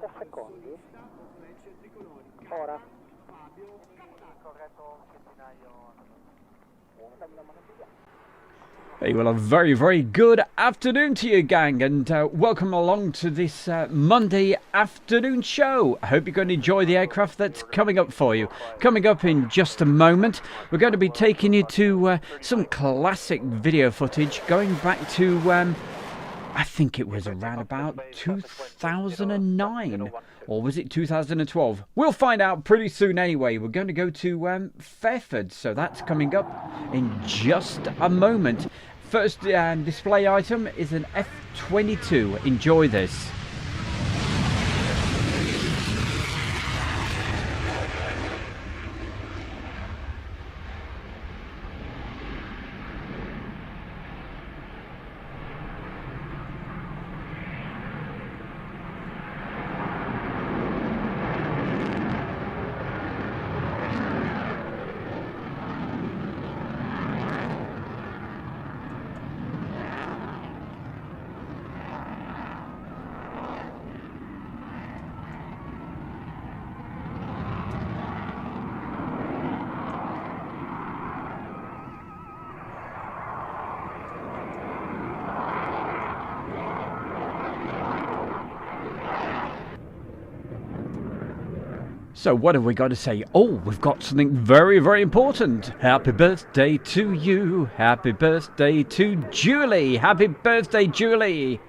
30 secondi. Ora. Corretto un centinaio. Hey, well, a very, very good afternoon to you, gang, and welcome along to this Monday afternoon show. I hope you're going to enjoy the aircraft that's coming up for you. Coming up in just a moment, we're going to be taking you to some classic video footage going back to, I think it was around about 2009. Or was it 2012? We'll find out pretty soon anyway. We're going to go to Fairford, so that's coming up in just a moment. First display item is an F-22. Enjoy this. So what have we got to say? Oh, we've got something very, very important. Happy birthday to you. Happy birthday to Julie. Happy birthday, Julie.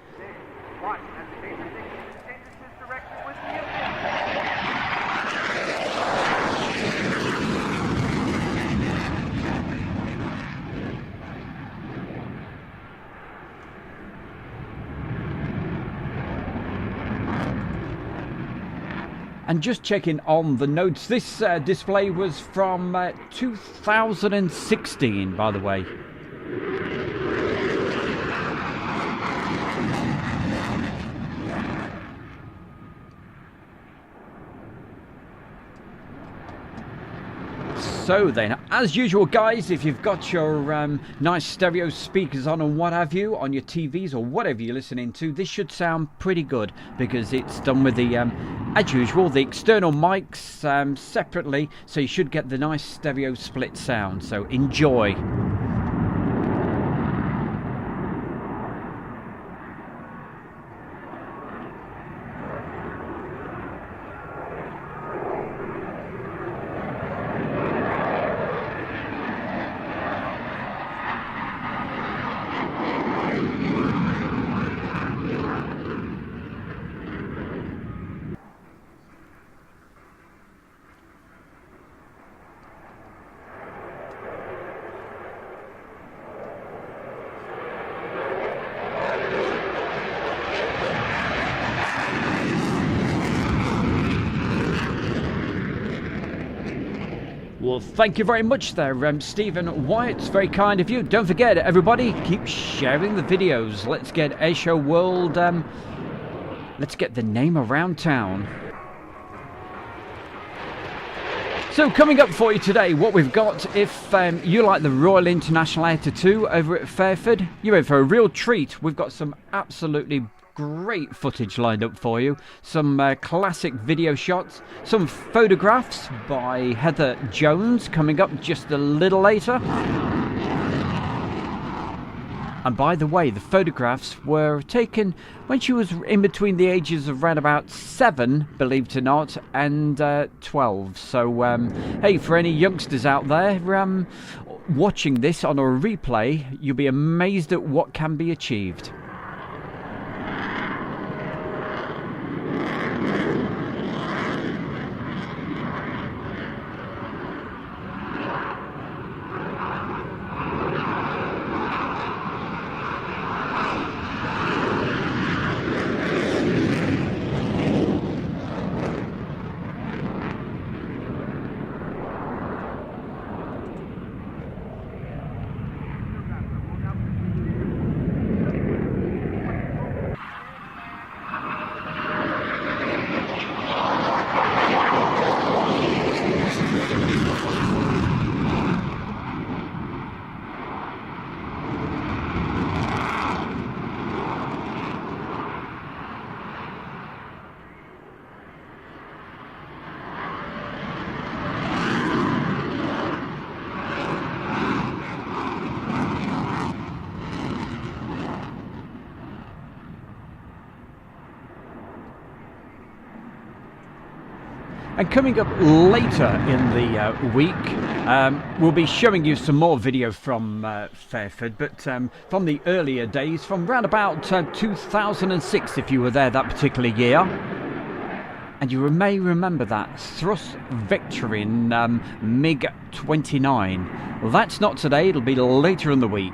And just checking on the notes, this display was from 2016, by the way. So then, as usual guys, if you've got your nice stereo speakers on and what have you, on your TVs or whatever you're listening to, this should sound pretty good because it's done with the, as usual, the external mics separately, so you should get the nice stereo split sound, so enjoy. Well, thank you very much there, Stephen Wyatt. It's very kind of you. Don't forget, everybody, keep sharing the videos. Let's get Airshow World, let's get the name around town. So coming up for you today, what we've got, if you like the Royal International Air Tattoo over at Fairford, you're in for a real treat. We've got some absolutely great footage lined up for you, some classic video shots, some photographs by Heather Jones coming up just a little later. And by the way, the photographs were taken when she was in between the ages of around about 7, believe it or not, and 12. So hey, for any youngsters out there watching this on a replay, you'll be amazed at what can be achieved. And coming up later in the week, we'll be showing you some more video from Fairford, but from the earlier days, from round about 2006, if you were there that particular year. And you may remember that thrust victory in MiG-29. Well, that's not today, it'll be later in the week.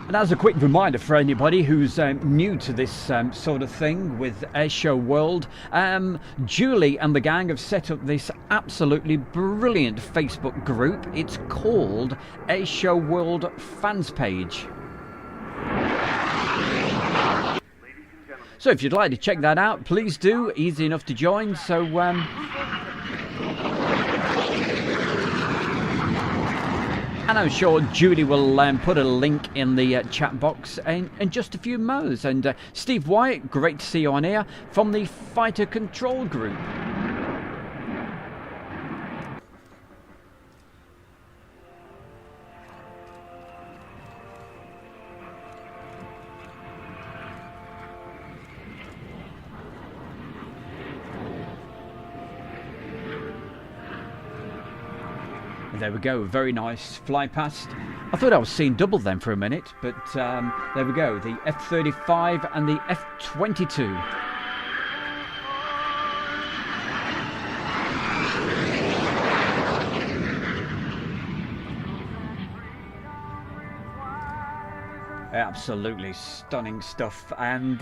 And as a quick reminder for anybody who's new to this sort of thing with Airshow World, Julie and the gang have set up this absolutely brilliant Facebook group. It's called Airshow World Fans Page. So if you'd like to check that out, please do. Easy enough to join. So and I'm sure Judy will put a link in the chat box in just a few moments. And Steve Wyatt, great to see you on here from the Fighter Control Group. There we go, very nice fly past. I thought I was seeing double then for a minute, but there we go, the F-35 and the F-22. Absolutely stunning stuff. And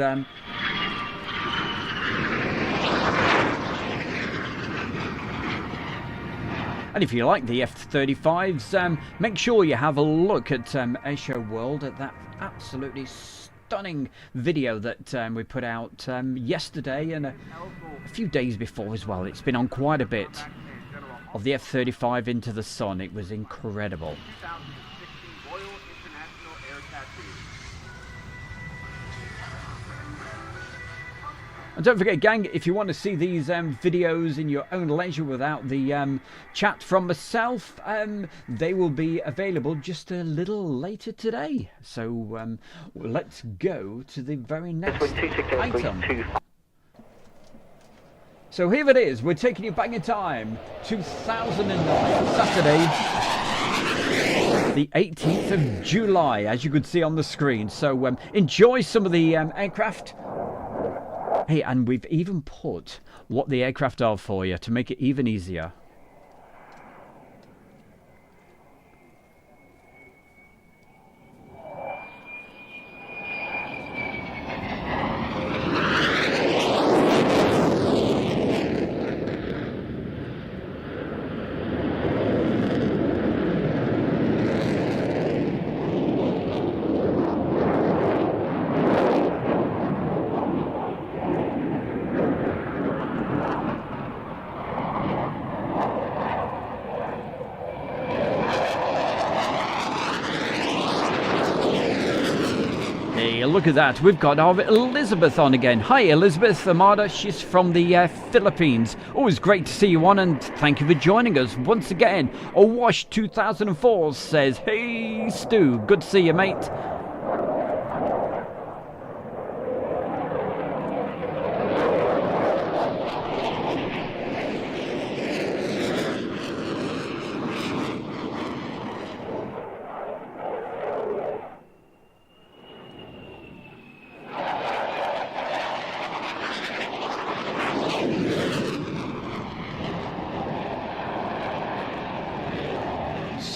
and if you like the F-35s, make sure you have a look at Airshow World, at that absolutely stunning video that we put out yesterday and a few days before as well. It's been on quite a bit of the F-35 into the sun. It was incredible. And don't forget, gang, if you want to see these videos in your own leisure without the chat from myself, they will be available just a little later today. So let's go to the very next item. So here it is. We're taking you back in time. 2009, Saturday, the 18th of July, as you could see on the screen. So enjoy some of the aircraft. Hey, and we've even put what the aircraft are for you to make it even easier. Look at that, we've got our Elizabeth on again. Hi Elizabeth Amada, she's from the Philippines. Always great to see you on, and thank you for joining us once again. Awash 2004 says, hey Stu, good to see you mate.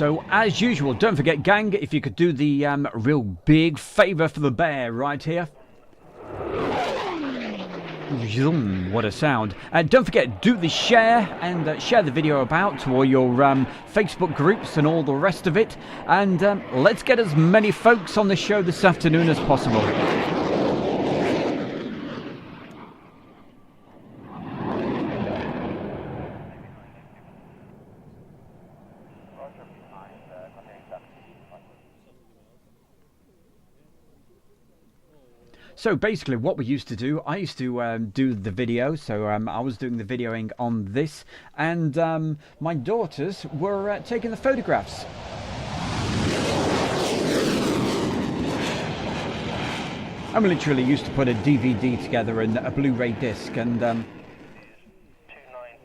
So as usual, don't forget, gang, if you could do the real big favour for the bear right here. What a sound. Don't forget, do the share and share the video about to all your Facebook groups and all the rest of it. And let's get as many folks on the show this afternoon as possible. So basically what we used to do, I used to do the video, so I was doing the videoing on this, and my daughters were taking the photographs. I literally used to put a DVD together and a Blu-ray disc, and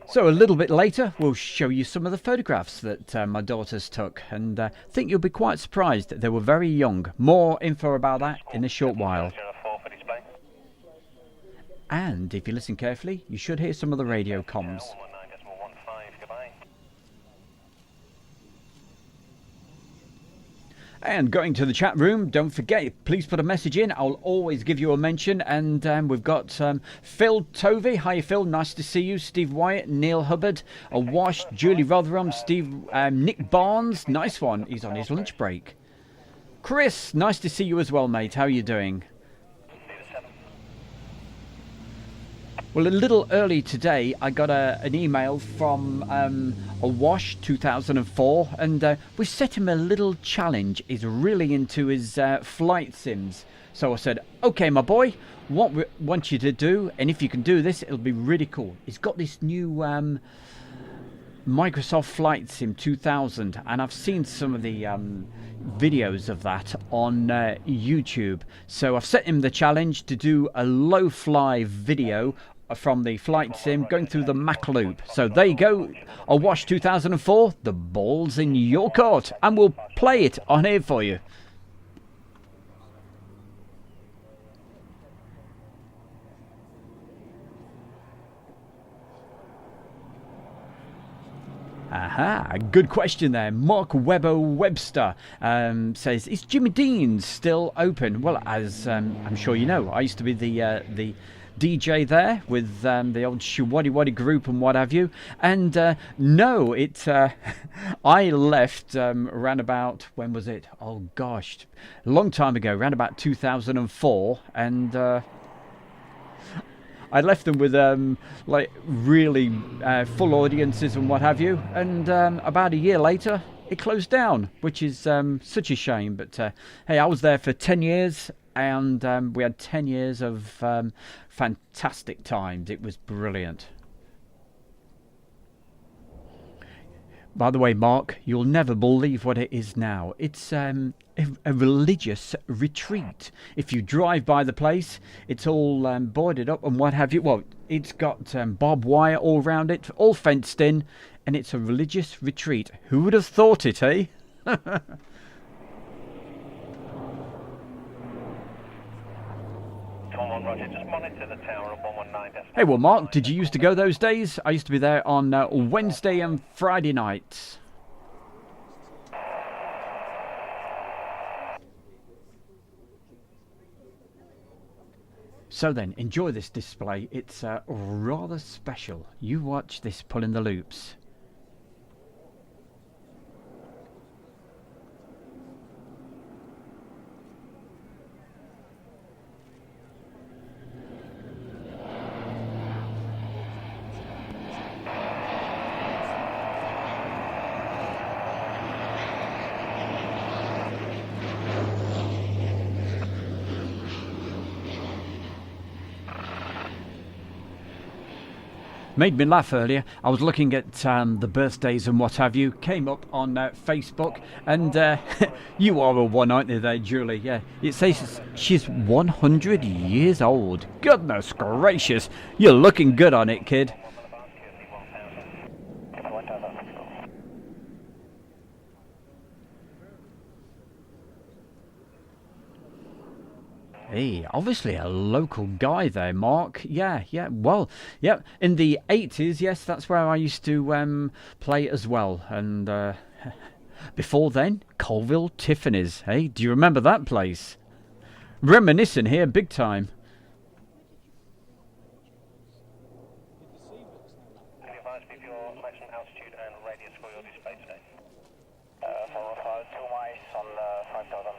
so a little bit later we'll show you some of the photographs that my daughters took, and I think you'll be quite surprised. They were very young. More info about that in a short while. And if you listen carefully, you should hear some of the radio comms. And going to the chat room, don't forget, please put a message in. I'll always give you a mention. And we've got Phil Tovey. Hi, Phil. Nice to see you. Steve Wyatt, Neil Hubbard, Awash, Julie Rotherham, Nick Barnes. Nice one. He's on his lunch break. Chris, nice to see you as well, mate. How are you doing? Well, a little early today, I got an email from Awash 2004, and we set him a little challenge. He's really into his flight sims. So I said, okay, my boy, what we want you to do, and if you can do this, it'll be really cool. He's got this new Microsoft Flight Sim 2000, and I've seen some of the videos of that on YouTube. So I've set him the challenge to do a low-fly video from the flight sim going through the Mach loop. So there you go, Awash 2004, the ball's in your court, and we'll play it on here for you. Aha, good question there. Mark Webber Webster says, is Jimmy Dean's still open? Well, as I'm sure you know, I used to be the DJ there with the old Shiwaddy Waddy group and what have you. And no, I left around about, when was it? Oh gosh, a long time ago, around about 2004. And I left them with like really full audiences and what have you. And about a year later, it closed down, which is such a shame. But hey, I was there for 10 years. And we had 10 years of fantastic times. It was brilliant. By the way, Mark, you'll never believe what it is now. It's a religious retreat. If you drive by the place, it's all boarded up and what have you. Well, it's got barbed wire all around it, all fenced in, and it's a religious retreat. Who would have thought it, eh? Roger, just monitor the tower of 119. Hey, well, Mark, did you used to go those days? I used to be there on Wednesday and Friday nights. So then, enjoy this display. It's rather special. You watch this pulling the loops. Made me laugh earlier. I was looking at the birthdays and what have you. Came up on Facebook, and you are a one, aren't you there, Julie? Yeah. It says she's 100 years old. Goodness gracious. You're looking good on it, kid. Hey, obviously a local guy there, Mark. Yeah, well, yeah, in the 80s, yes, that's where I used to play as well. And Before then, Colville Tiffany's. Hey, do you remember that place? Reminiscing here big time. Can you advise me of your maximum altitude and radius for your display today? For Rafale, 2 miles on 5,000.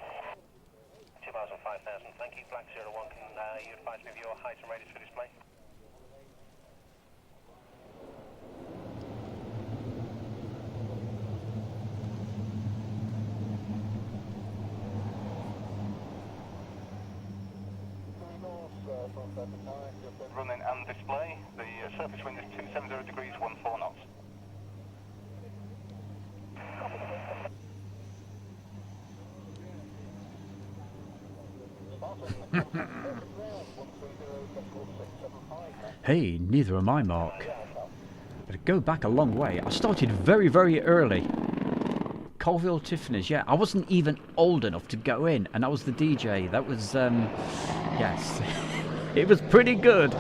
2 miles on 5,000. Thank you. Black 01, can you advise me of your height and radius for display? Running and display. The surface wind is 270 degrees, 14 knots. Hey, neither am I, Mark. But go back a long way. I started very, very early. Colville Tiffany's, yeah. I wasn't even old enough to go in, and I was the DJ. That was, yes. It was pretty good.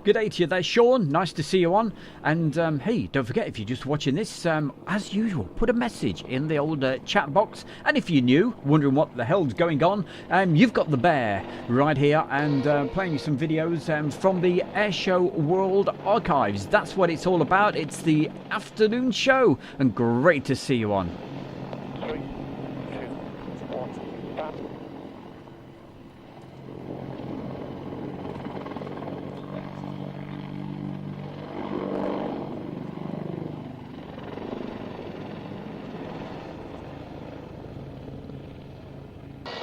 Good day to you there, Sean. Nice to see you on. And hey, don't forget, if you're just watching this, as usual, put a message in the old chat box. And if you're new, wondering what the hell's going on, you've got the bear right here and playing you some videos from the Airshow World Archives. That's what it's all about. It's the afternoon show, and great to see you on. 3, 2, 1, start.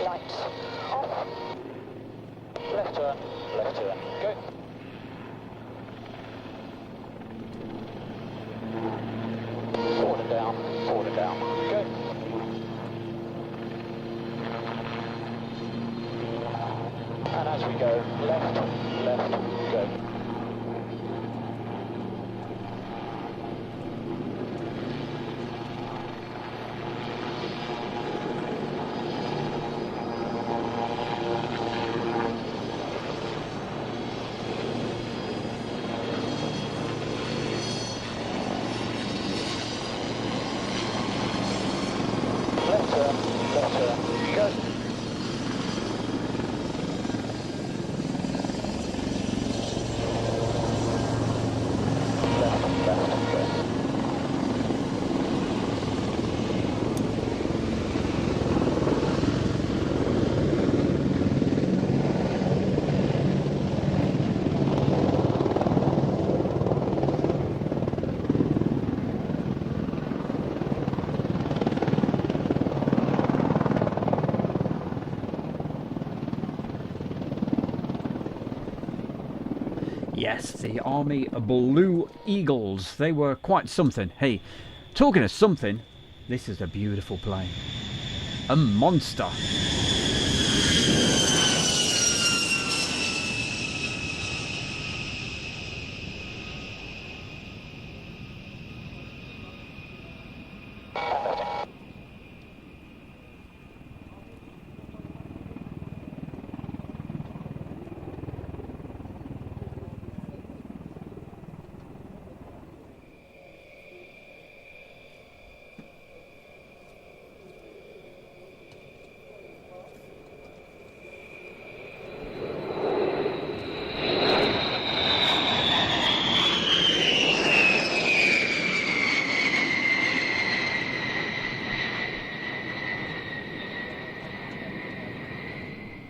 Lights off. Left turn, go. Forward and down, go. And as we go, left, go. Left turn, go. Yes, the Army Blue Eagles. They were quite something. Hey, talking of something, this is a beautiful plane. A monster.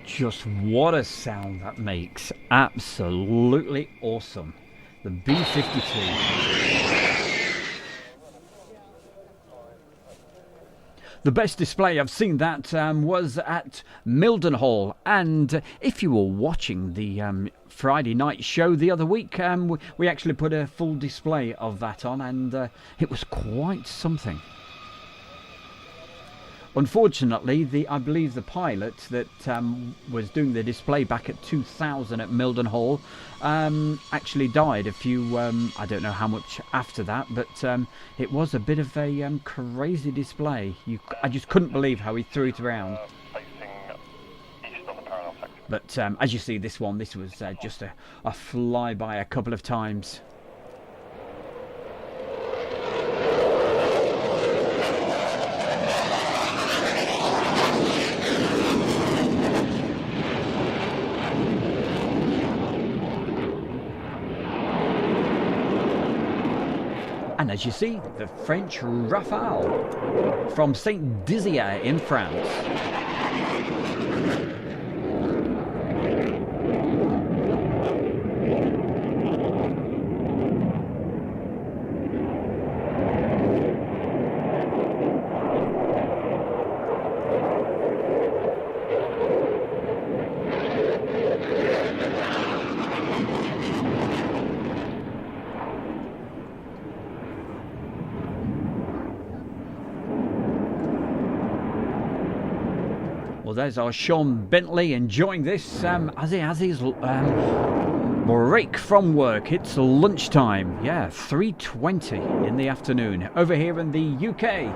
Just what a sound that makes. Absolutely awesome. The B-52. The best display I've seen that was at Mildenhall, and if you were watching the Friday night show the other week, we actually put a full display of that on, and it was quite something. unfortunately, I believe the pilot that was doing the display back at 2000 at Milden Hall actually died a few, I don't know how much after that, but it was a bit of a crazy display. I just couldn't believe how he threw it around. But as you see, this was just a flyby a couple of times. And as you see, the French Rafale from Saint Dizier in France. Well, there's our Sean Bentley enjoying this as he has his break from work. It's lunchtime, yeah, 3:20 in the afternoon over here in the UK.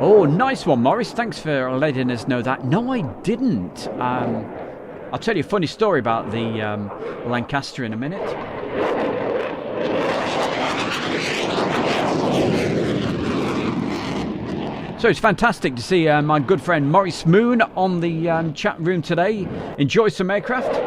Oh, nice one, Morris. Thanks for letting us know that. No, I didn't. I'll tell you a funny story about the Lancaster in a minute. So it's fantastic to see my good friend Maurice Moon on the chat room today. Enjoy some aircraft.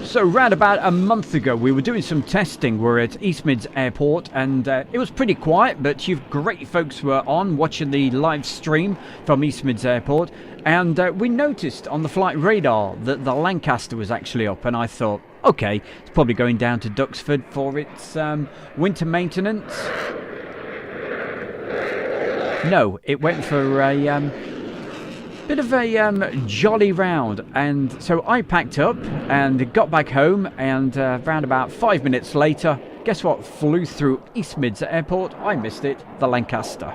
So round about a month ago we were doing some testing. We're at East Mids Airport and it was pretty quiet, but you great folks were on watching the live stream from East Mids Airport, and we noticed on the flight radar that the Lancaster was actually up, and I thought, okay, it's probably going down to Duxford for its winter maintenance. No, it went for a bit of a jolly round, and so I packed up and got back home, and around about 5 minutes later, guess what flew through East Mids Airport? I missed it, the Lancaster.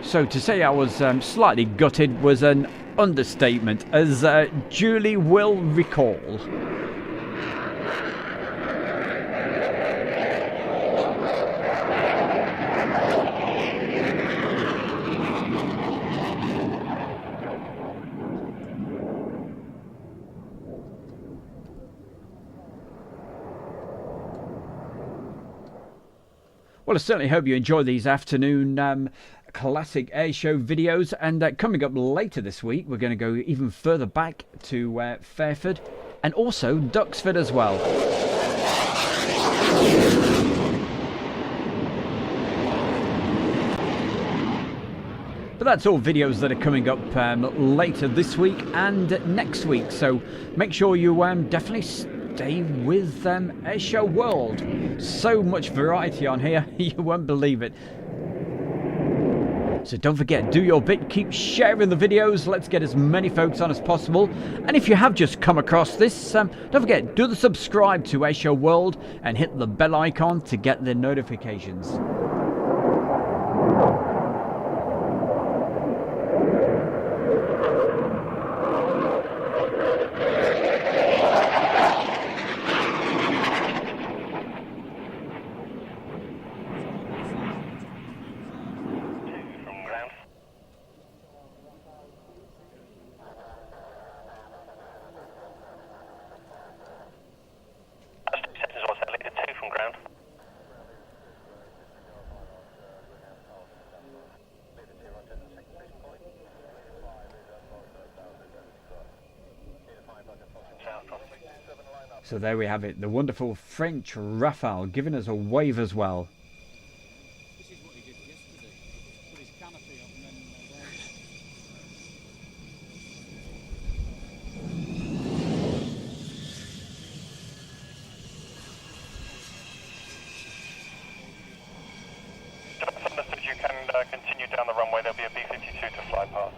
So to say I was slightly gutted was an understatement, as Julie will recall. Well, I certainly hope you enjoy these afternoon classic airshow videos, and coming up later this week we're going to go even further back to Fairford and also Duxford as well. But that's all videos that are coming up later this week and next week, so make sure you definitely stay with Airshow World. So much variety on here, you won't believe it. So don't forget, do your bit, keep sharing the videos, let's get as many folks on as possible. And if you have just come across this, don't forget, do the subscribe to Airshow World and hit the bell icon to get the notifications. So there we have it, the wonderful French Rafale giving us a wave as well. This is what he did yesterday. Put his canopy up and then Understood, you can continue down the runway. There'll be a B-52 to fly past.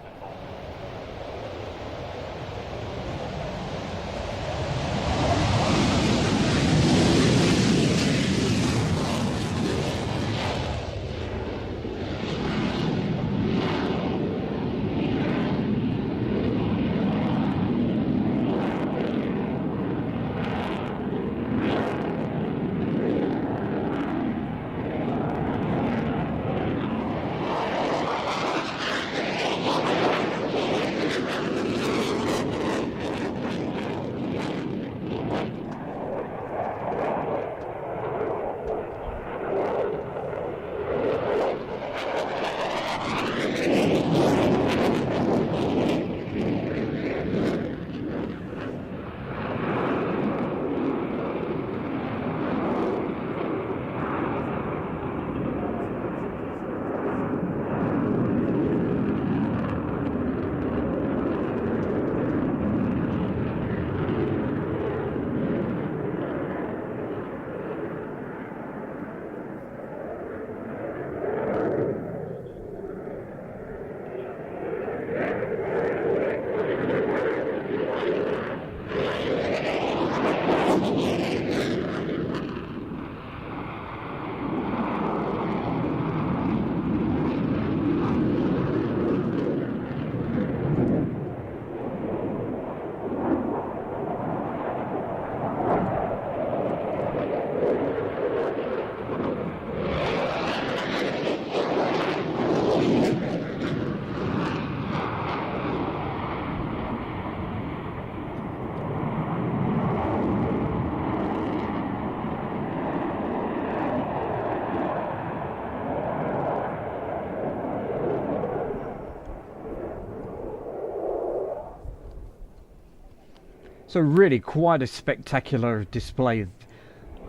So really quite a spectacular display.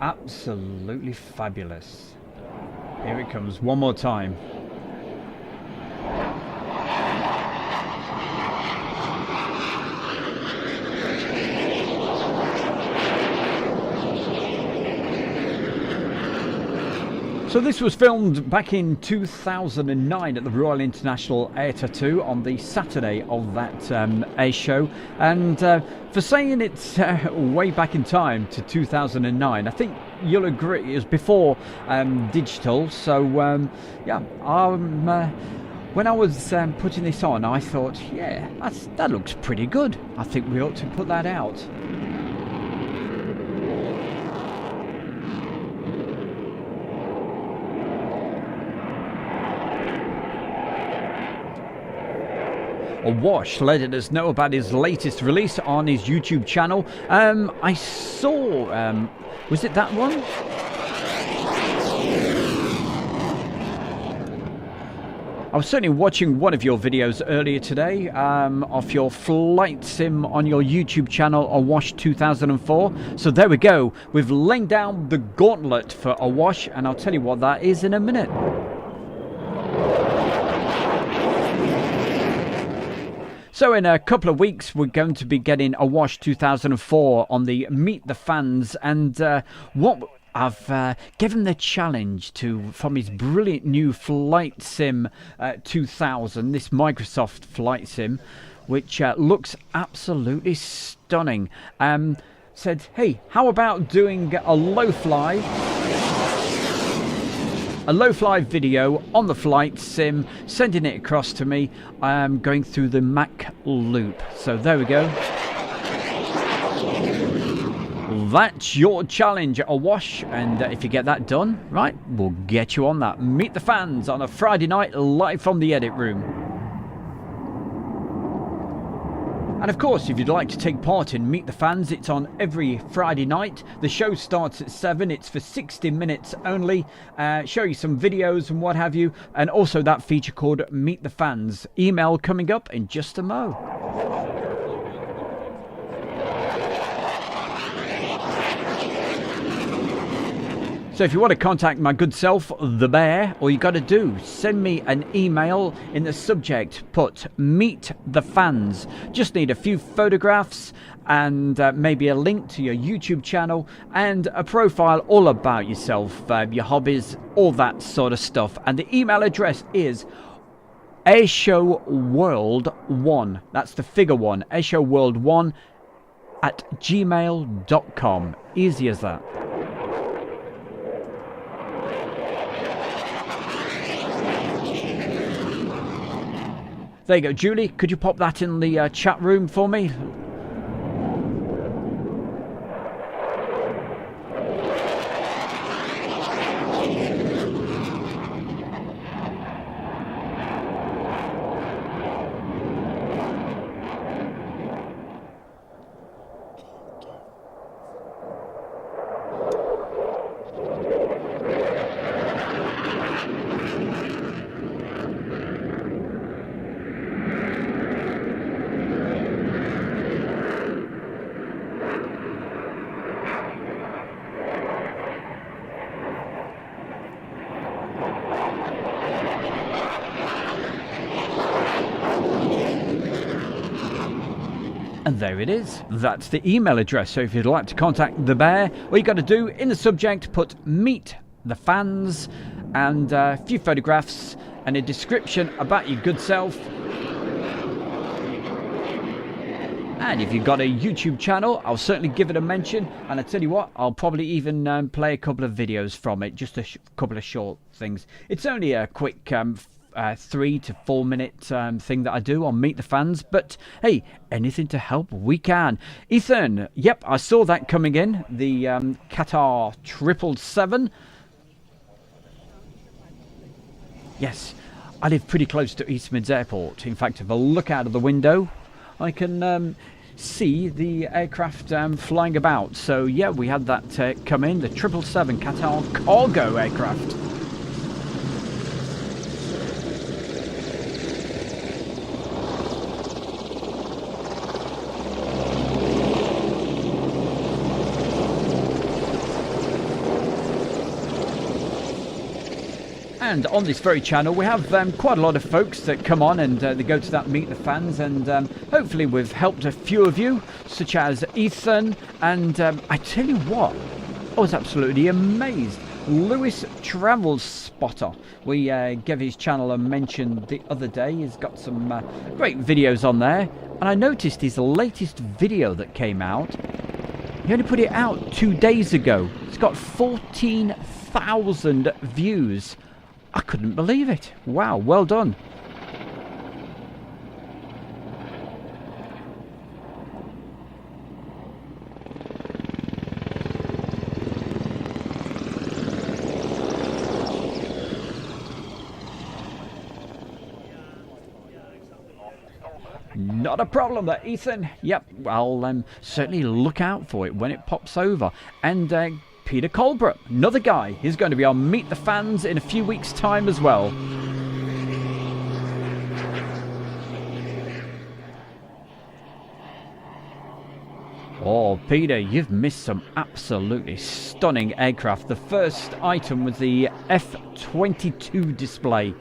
Absolutely fabulous. Here it comes one more time. So this was filmed back in 2009 at the Royal International Air Tattoo on the Saturday of that air show. And for saying it's way back in time to 2009, I think you'll agree it was before digital. So yeah, when I was putting this on, I thought, yeah, that looks pretty good. I think we ought to put that out. Awash letting us know about his latest release on his YouTube channel. I saw, was it that one? I was certainly watching one of your videos earlier today of your flight sim on your YouTube channel, Awash 2004. So there we go. We've laid down the gauntlet for Awash, and I'll tell you what that is in a minute. So in a couple of weeks, we're going to be getting Awash 2004 on the Meet the Fans, and what I've given the challenge from his brilliant new Flight Sim 2000, this Microsoft Flight Sim, which looks absolutely stunning. Said, hey, how about doing a low fly video on the flight sim, sending it across to me, going through the Mach loop. So there we go. That's your challenge, Awash, and if you get that done, right, we'll get you on that. Meet the Fans on a Friday night, live from the edit room. And of course, if you'd like to take part in Meet the Fans, it's on every Friday night. The show starts at 7. It's for 60 minutes only. Show you some videos and what have you. And also that feature called Meet the Fans. Email coming up in just a mo. So if you want to contact my good self, the bear, all you got to do, send me an email. In the subject, put meet the fans. Just need a few photographs and maybe a link to your YouTube channel and a profile all about yourself, your hobbies, all that sort of stuff. And the email address is airshowworld1, that's the figure 1, airshowworld1 at gmail.com. Easy as that. There you go, Julie, could you pop that in the chat room for me? And there it is. That's the email address. So if you'd like to contact the bear, all you got to do in the subject, put meet the fans and a few photographs and a description about your good self. And if you've got a YouTube channel, I'll certainly give it a mention. And I tell you what, I'll probably even play a couple of videos from it, just a couple of short things. It's only a quick 3 to 4 minute thing that I do on Meet the Fans, but hey, anything to help we can. Ethan, yep, I saw that coming in, the Qatar 777. Yes, I live pretty close to East Mids Airport. In fact, if I look out of the window, I can see the aircraft flying about. So yeah, we had that come in, the 777 Qatar cargo aircraft. And on this very channel we have quite a lot of folks that come on and they go to that Meet the Fans, and hopefully we've helped a few of you, such as Ethan, and I tell you what, I was absolutely amazed. Lewis Travel Spotter, we gave his channel a mention the other day. He's got some great videos on there, and I noticed his latest video that came out, he only put it out 2 days ago. It's got 14,000 views. I couldn't believe it. Wow, well done. Not a problem there, Ethan. Yep, I'll certainly look out for it when it pops over. And Peter Colbert, another guy, he's going to be on Meet the Fans in a few weeks' time as well. Oh, Peter, you've missed some absolutely stunning aircraft. The first item was the F-22 display.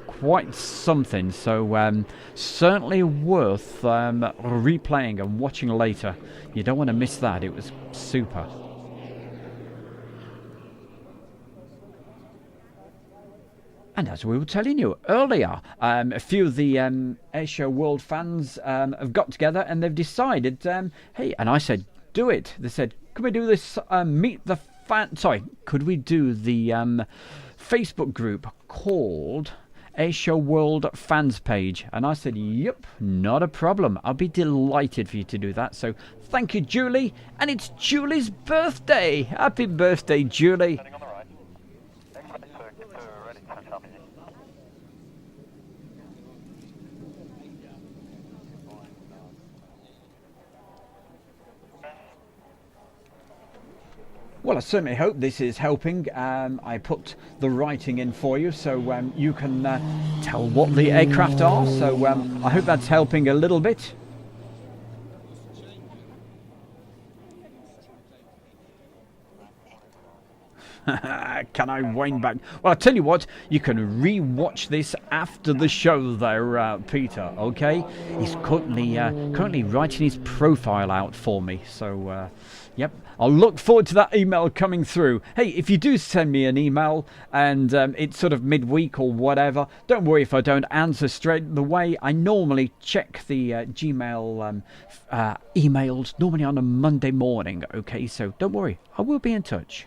Quite something, so certainly worth replaying and watching later. You don't want to miss that, it was super. And as we were telling you earlier, a few of the Airshow World fans have got together and they've decided, hey, and I said, do it. They said, could we do this Meet the Fan... Sorry, could we do the Facebook group called Airshow World Fans Page? And I said, yep, not a problem. I'll be delighted for you to do that. So thank you, Julie. And it's Julie's birthday. Happy birthday, Julie. Well, I certainly hope this is helping. I put the writing in for you so you can tell what the aircraft are. So I hope that's helping a little bit. Can I wind back? Well, I'll tell you what, you can re-watch this after the show there, Peter, okay? He's currently writing his profile out for me, so, yep. I'll look forward to that email coming through. Hey, if you do send me an email and it's sort of midweek or whatever, don't worry if I don't answer straight away. I normally check the Gmail emails normally on a Monday morning, okay? So don't worry, I will be in touch.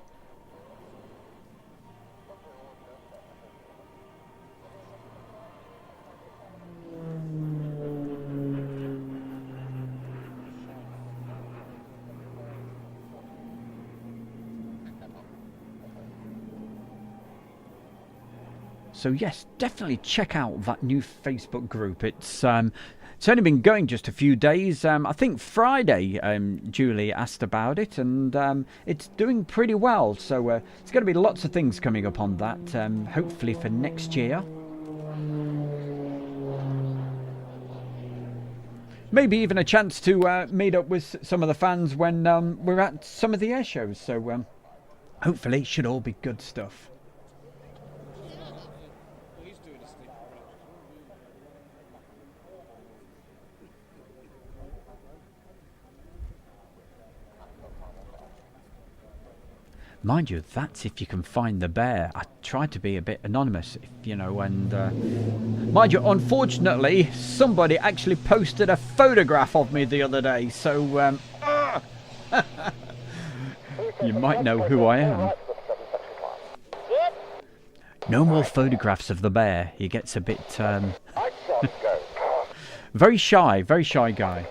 So yes, definitely check out that new Facebook group. It's only been going just a few days. I think Friday, Julie asked about it, and it's doing pretty well. So there's going to be lots of things coming up on that, hopefully for next year. Maybe even a chance to meet up with some of the fans when we're at some of the air shows. So hopefully it should all be good stuff. Mind you, that's if you can find the bear. I tried to be a bit anonymous, you know, and mind you, unfortunately, somebody actually posted a photograph of me the other day, so you might know who I am. No more photographs of the bear. He gets a bit very shy guy.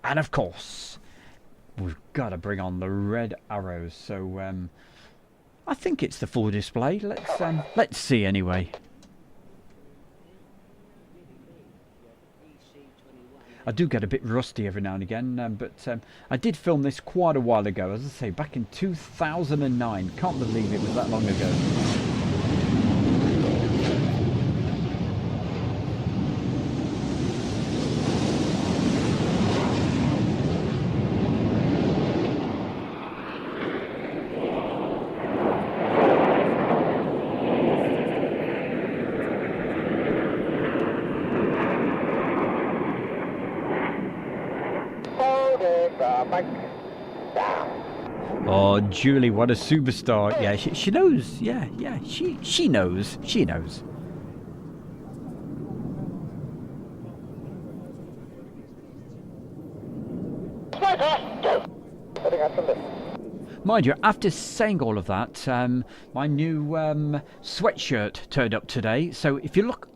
And of course, we've got to bring on the red arrows. So I think it's the full display. Let's see anyway. I do get a bit rusty every now and again, but I did film this quite a while ago, as I say, back in 2009. Can't believe it was that long ago. Oh, Julie, what a superstar. Yeah, she knows. Yeah, she knows. She knows. Mind you, after saying all of that, my new sweatshirt turned up today. So if you look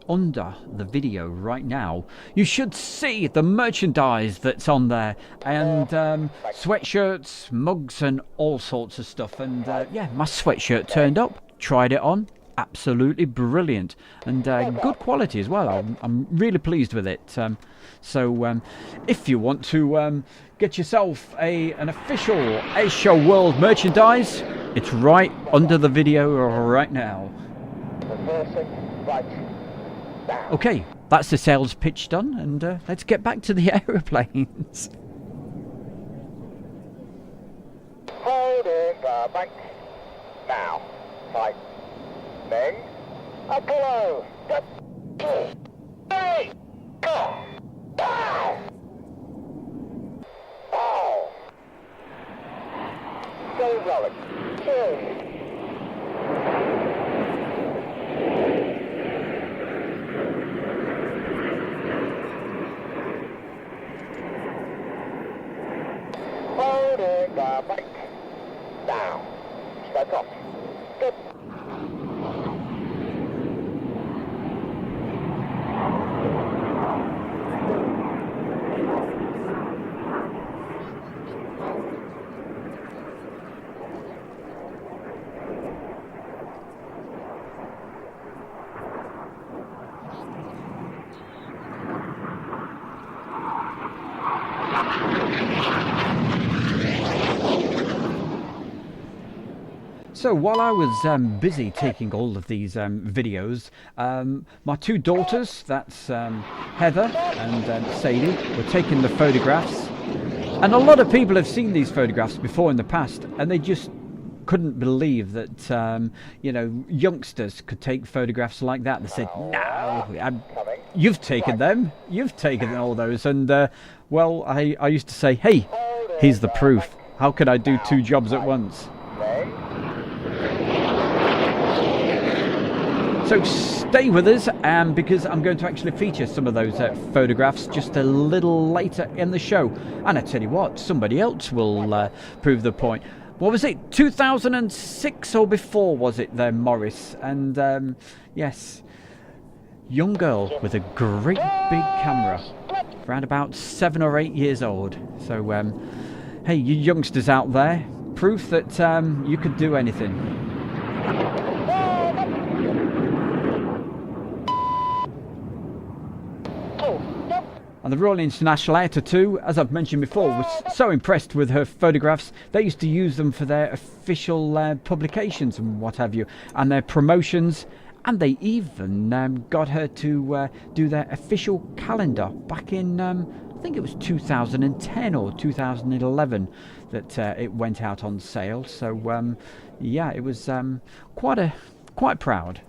under the video right now, you should see the merchandise that's on there, and sweatshirts, mugs and all sorts of stuff. And yeah, my sweatshirt turned up, tried it on, absolutely brilliant, and good quality as well. I'm really pleased with it. So if you want to get yourself an official Airshow World merchandise, it's right under the video right now. Okay, that's the sales pitch done, and let's get back to the aeroplanes. Holding the bank. Now, tightening. Apollo. 2, 3, go. Down. Down. Go rolling. 2. Holding the bank. Down. Strike off. Good. So while I was busy taking all of these videos, my two daughters, that's Heather and Sadie, were taking the photographs. And a lot of people have seen these photographs before in the past, and they just couldn't believe that, you know, youngsters could take photographs like that. They said, no, you've taken them. You've taken all those. And, well, I used to say, hey, here's the proof. How could I do two jobs at once? So stay with us, because I'm going to actually feature some of those photographs just a little later in the show. And I tell you what, somebody else will prove the point. What was it, 2006 or before was it there, Morris? And yes, young girl with a great big camera, around about 7 or 8 years old. So, hey, you youngsters out there, proof that you could do anything. And the Royal International Air Tattoo, as I've mentioned before, was so impressed with her photographs. They used to use them for their official publications and what have you, and their promotions. And they even got her to do their official calendar back in, I think it was 2010 or 2011 that it went out on sale. So yeah, it was quite proud.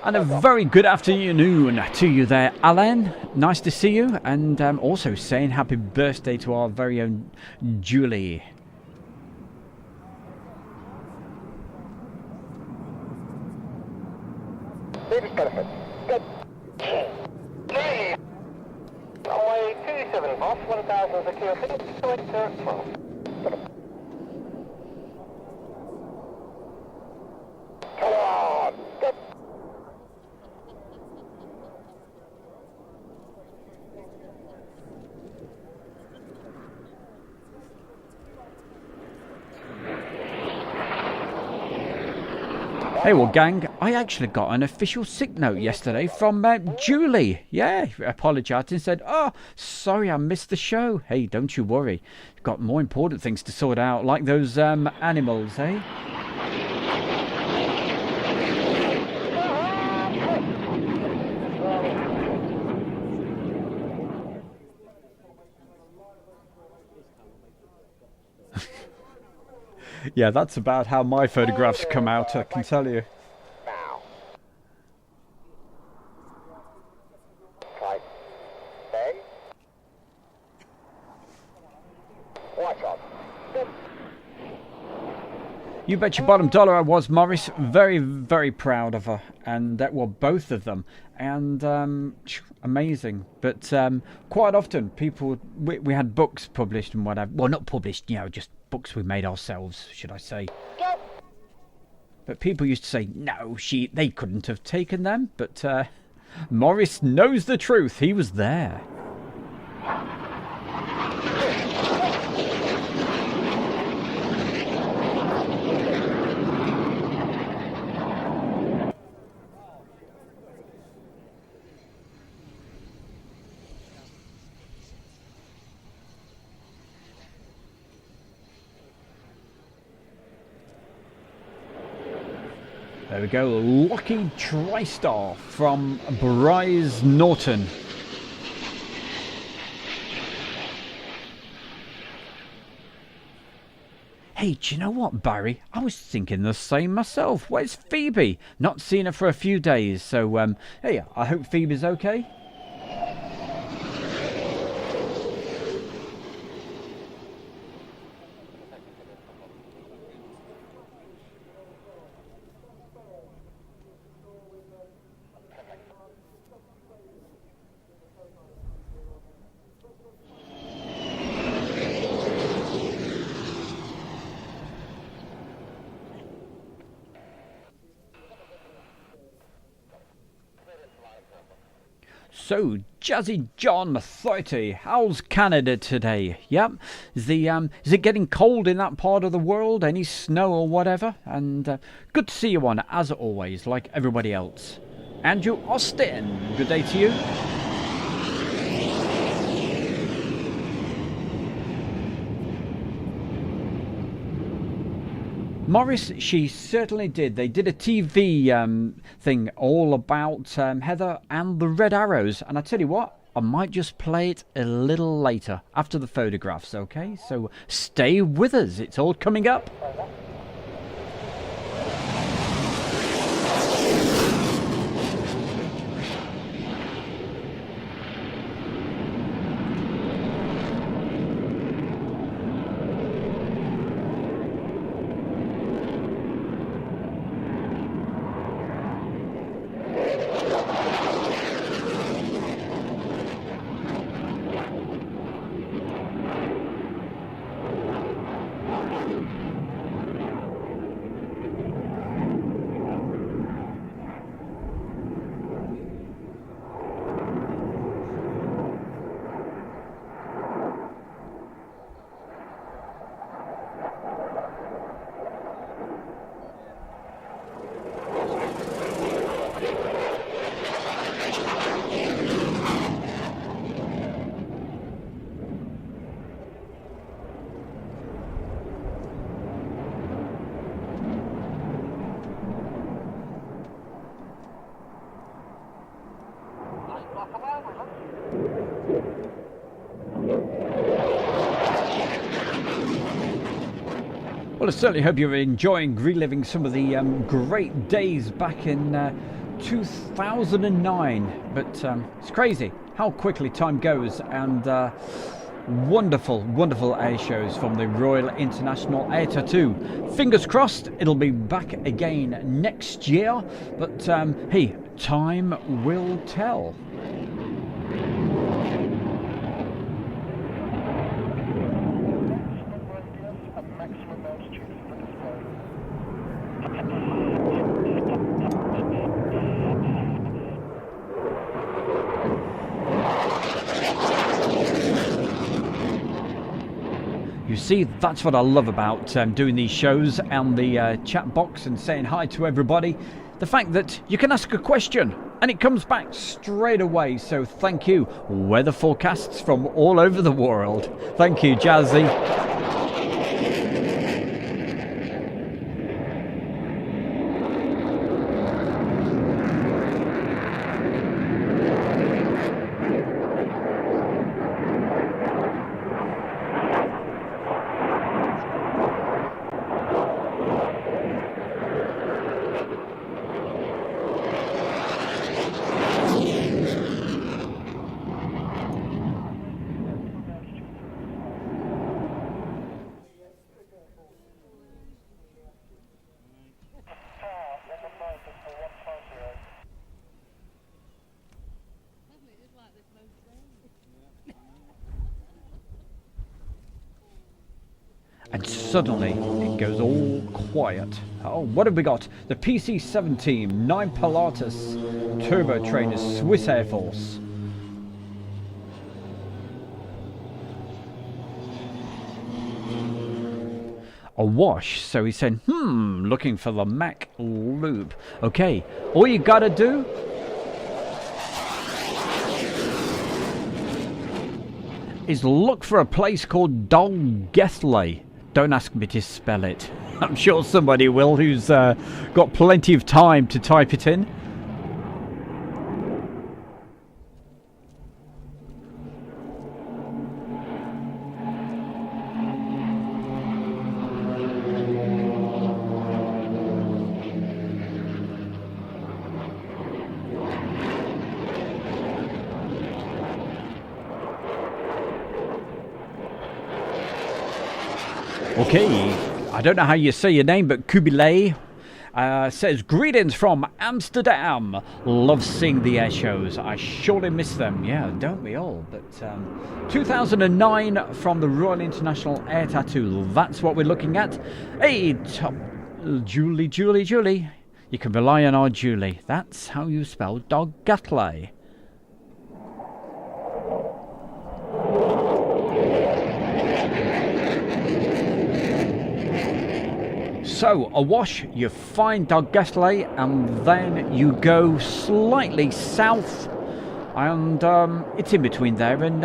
And a very good afternoon to you there, Alan. Nice to see you, and also saying happy birthday to our very own Julie. Away 27 off, 1000 secure, come on! Hey, well, gang, I actually got an official sick note yesterday from Julie. Yeah, apologised and said, oh, sorry I missed the show. Hey, don't you worry. Got more important things to sort out, like those animals, eh? Yeah, that's about how my photographs come out, I can tell you. Now. Right. Stay. Watch out. You bet your bottom dollar I was, Morris. Very, very proud of her. And that were both of them. And amazing. But quite often people, we had books published and whatever. Well, not published, you know, just books we made ourselves, should I say. But people used to say, no, they couldn't have taken them. But Morris knows the truth. He was there. There we go, Lucky TriStar from Bryce Norton. Hey, do you know what, Barry? I was thinking the same myself. Where's Phoebe? Not seen her for a few days, so hey, I hope Phoebe's okay. So, Jazzy John 30, how's Canada today? Yep, is it getting cold in that part of the world? Any snow or whatever? And good to see you on, as always, like everybody else. Andrew Austin, good day to you. Morris, she certainly did. They did a TV thing all about Heather and the Red Arrows. And I tell you what, I might just play it a little later, after the photographs, okay? So stay with us. It's all coming up. Well, I certainly hope you're enjoying reliving some of the great days back in 2009. But it's crazy how quickly time goes, and wonderful, wonderful air shows from the Royal International Air Tattoo. Fingers crossed it'll be back again next year, but hey, time will tell. You see, that's what I love about doing these shows and the chat box and saying hi to everybody. The fact that you can ask a question and it comes back straight away. So thank you. Weather forecasts from all over the world. Thank you, Jazzy. And suddenly it goes all quiet. Oh, what have we got? The PC-7 team, 9 Pilatus turbo trainers, Swiss Air Force. Awash, so he said, looking for the Mac loop. Okay, all you gotta do is look for a place called Dolgethley. Don't ask me to spell it. I'm sure somebody will who's got plenty of time to type it in. Okay, I don't know how you say your name, but Kubilay says, greetings from Amsterdam. Love seeing the air shows. I surely miss them. Yeah, don't we all? But 2009 from the Royal International Air Tattoo. That's what we're looking at. Hey, Julie. You can rely on our Julie. That's how you spell Dolgethley. So, awash, you find Dalgestly, and then you go slightly south, and it's in between there and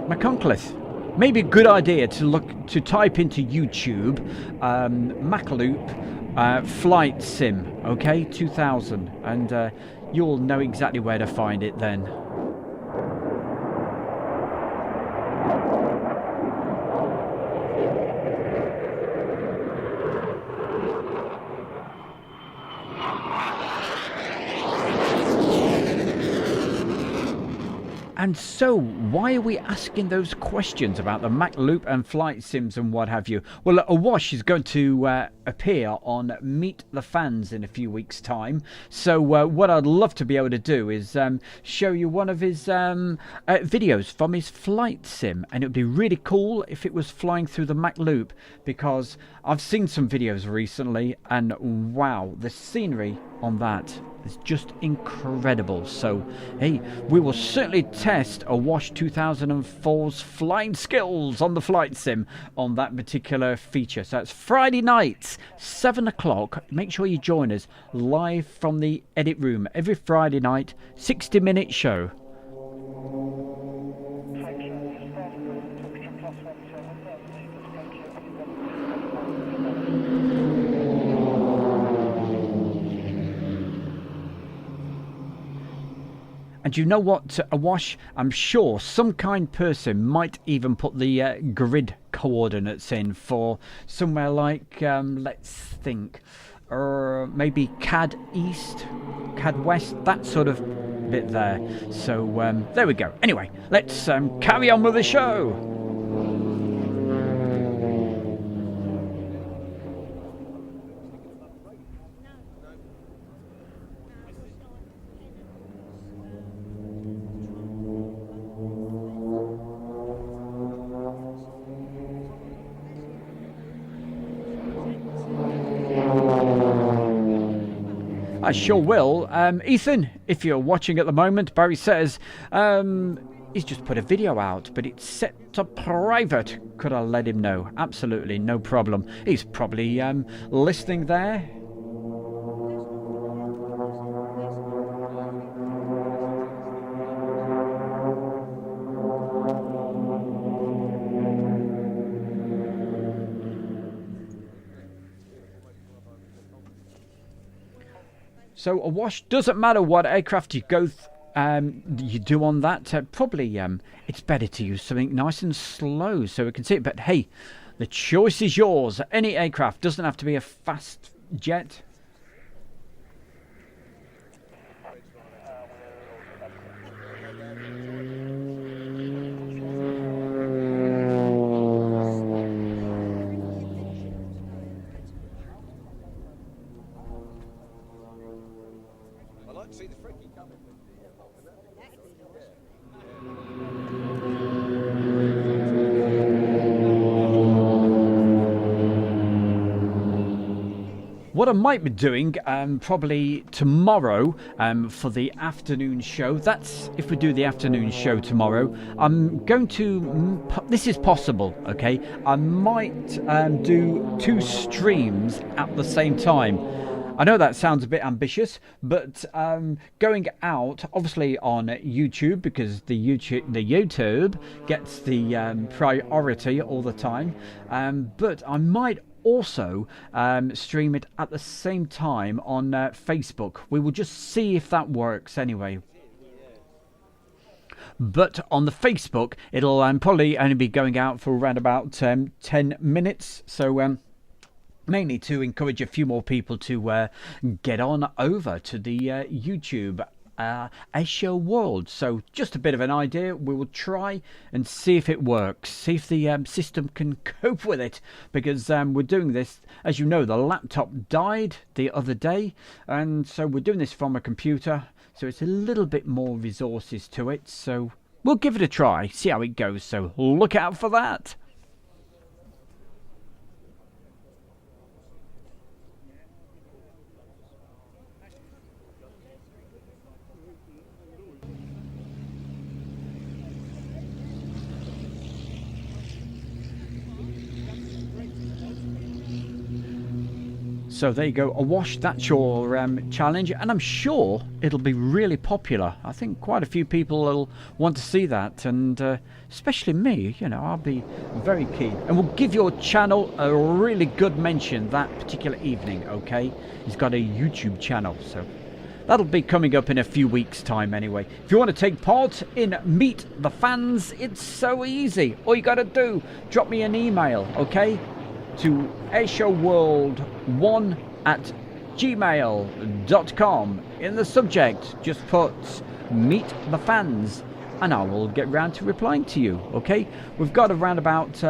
McConkcliffe. Maybe a good idea to type into YouTube MacLoop flight sim, okay, 2000, and you'll know exactly where to find it then. And so, why are we asking those questions about the MacLoop and flight sims and what have you? Well, Awash is going to appear on Meet the Fans in a few weeks' time. So what I'd love to be able to do is show you one of his videos from his flight sim. And it would be really cool if it was flying through the MacLoop, because I've seen some videos recently and wow, the scenery on that is just incredible. So, hey, we will certainly test Awash 2004's flying skills on the flight sim on that particular feature. So it's Friday night, 7 o'clock. Make sure you join us live from the edit room every Friday night, 60-minute show. And you know what, Awash? I'm sure some kind person might even put the grid coordinates in for somewhere like, let's think, maybe CAD East, CAD West, that sort of bit there. So there we go. Anyway, let's carry on with the show. I sure will. Ethan, if you're watching at the moment, Barry says he's just put a video out, but it's set to private. Could I let him know? Absolutely, no problem. He's probably listening there. So Awash, doesn't matter what aircraft you go you do on that. Probably it's better to use something nice and slow so we can see it. But hey, the choice is yours. Any aircraft, doesn't have to be a fast jet. See the freaky coming. What I might be doing probably tomorrow for the afternoon show, that's if we do the afternoon show tomorrow, I'm going to, this is possible, okay, I might do 2 streams at the same time. I know that sounds a bit ambitious, but going out obviously on YouTube, because the YouTube gets the priority all the time, but I might also stream it at the same time on Facebook. We will just see if that works anyway. But on the Facebook, it'll probably only be going out for around about 10 minutes. So mainly to encourage a few more people to get on over to the YouTube Airshow world. So just a bit of an idea. We will try and see if it works, see if the system can cope with it, because we're doing this, as you know, the laptop died the other day, and so we're doing this from a computer, so it's a little bit more resources to it. So we'll give it a try, see how it goes, so look out for that. So there you go, Awash, that's your challenge, and I'm sure it'll be really popular. I think quite a few people will want to see that, and especially me, you know, I'll be very keen. And we'll give your channel a really good mention that particular evening, okay? He's got a YouTube channel, so that'll be coming up in a few weeks' time anyway. If you want to take part in Meet the Fans, it's so easy. All you got to do, drop me an email, okay? To airshowworld1@gmail.com. In the subject, just put Meet the Fans, and I will get round to replying to you, okay? We've got around about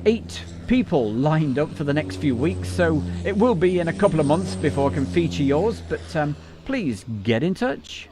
8 people lined up for the next few weeks, so it will be in a couple of months before I can feature yours, but please get in touch.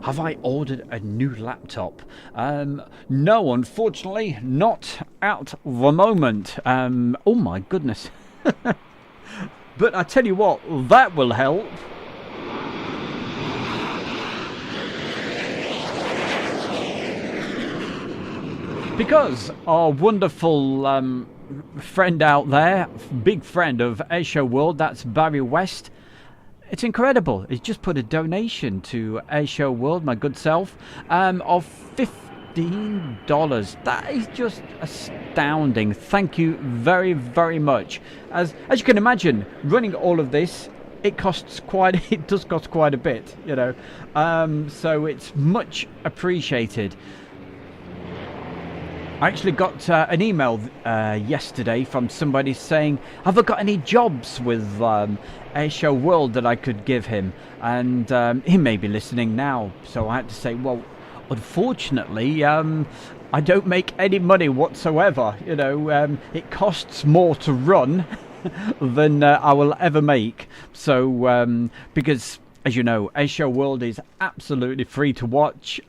Have I ordered a new laptop? No, unfortunately, not at the moment. Oh my goodness. But I tell you what, that will help. Because our wonderful friend out there, big friend of Airshow World, that's Barry West, it's incredible. He's just put a donation to Airshow World, my good self, of $15. That is just astounding. Thank you very, very much. As you can imagine, running all of this, it does cost quite a bit, you know. So it's much appreciated. I actually got an email yesterday from somebody saying, have I got any jobs with Airshow World that I could give him? And he may be listening now, so I had to say, well, unfortunately, I don't make any money whatsoever. You know, it costs more to run than I will ever make. So, because, as you know, Airshow World is absolutely free to watch.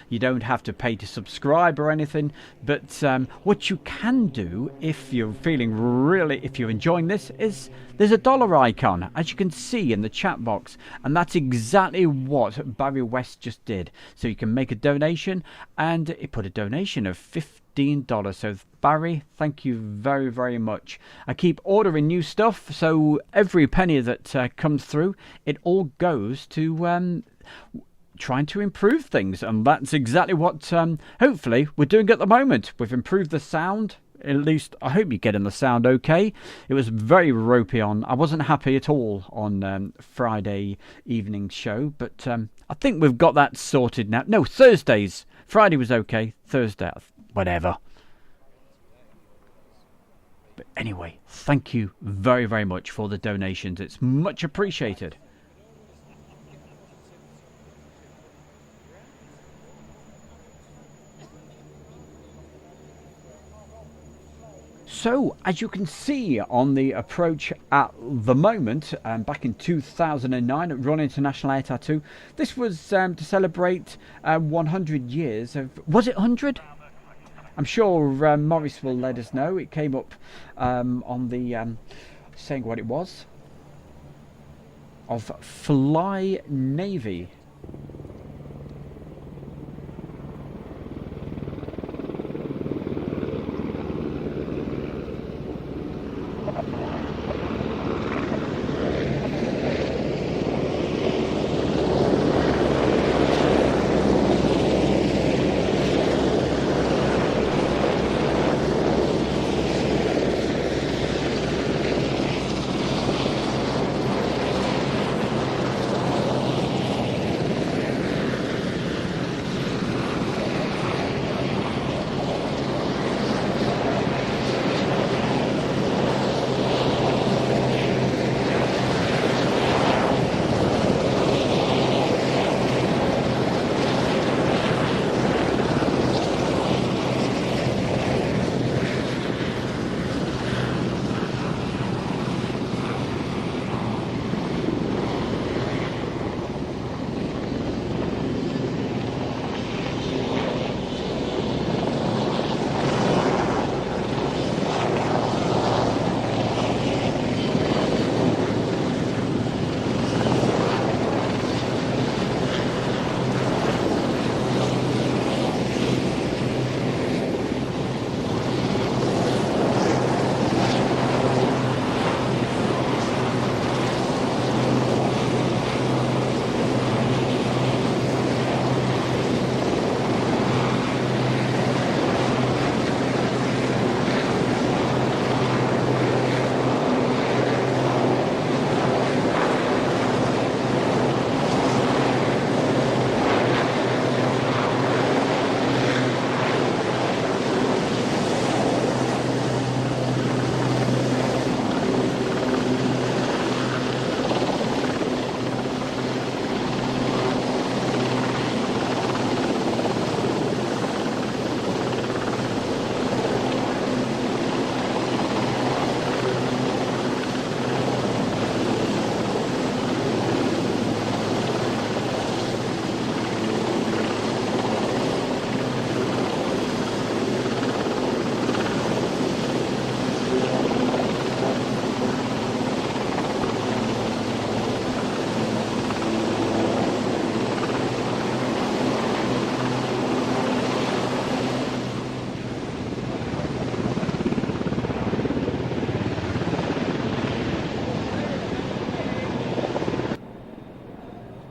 You don't have to pay to subscribe or anything. But what you can do, if you're if you're enjoying this, is there's a dollar icon, as you can see in the chat box. And that's exactly what Barry West just did. So you can make a donation, and it put a donation of $15. So Barry, thank you very, very much. I keep ordering new stuff, so every penny that comes through, it all goes to trying to improve things, and that's exactly what hopefully we're doing at the moment. We've improved the sound. At least I hope you're getting the sound okay. It was very ropey on. I wasn't happy at all on Friday evening show, but I think we've got that sorted now. No, Thursdays. Friday was okay. Thursday, whatever. But anyway, thank you very, very much for the donations. It's much appreciated. So, as you can see on the approach at the moment, back in 2009 at Royal International Air Tattoo, this was to celebrate 100 years of... Was it 100? I'm sure Morris will let us know. It came up on the... saying what it was. Of Fly Navy.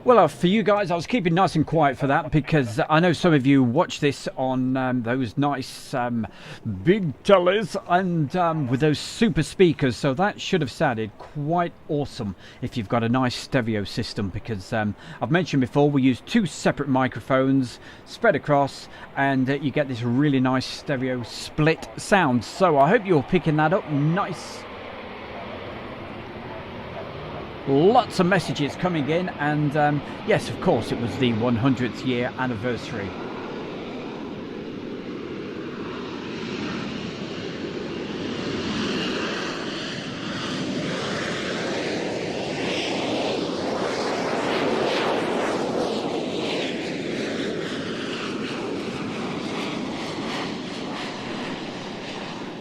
Well, for you guys, I was keeping nice and quiet for that because I know some of you watch this on those nice big tellies and with those super speakers, so that should have sounded quite awesome if you've got a nice stereo system, because I've mentioned before we use 2 separate microphones spread across, and you get this really nice stereo split sound. So I hope you're picking that up nice. Lots of messages coming in, and yes, of course, it was the 100th year anniversary.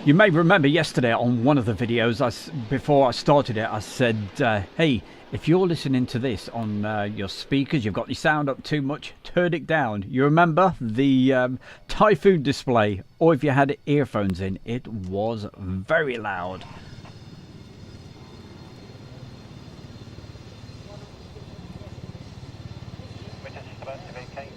You may remember yesterday on one of the videos, before I started it, I said, hey, if you're listening to this on your speakers, you've got your sound up too much, turn it down. You remember the Typhoon display, or if you had earphones in, it was very loud. We're just about to vacate.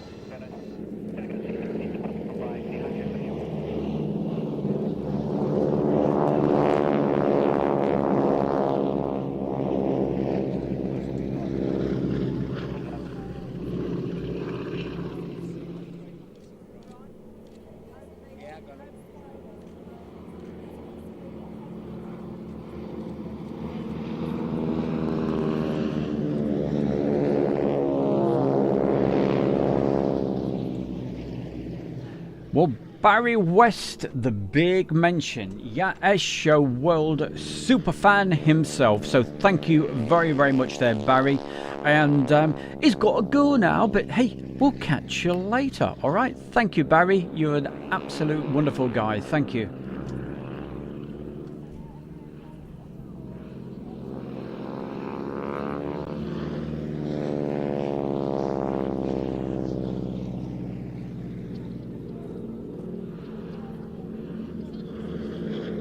Well, Barry West, the big mention, yeah, Airshow World superfan himself. So thank you very, very much there, Barry. And he's got to go now, but hey, we'll catch you later. All right, thank you, Barry. You're an absolute wonderful guy. Thank you.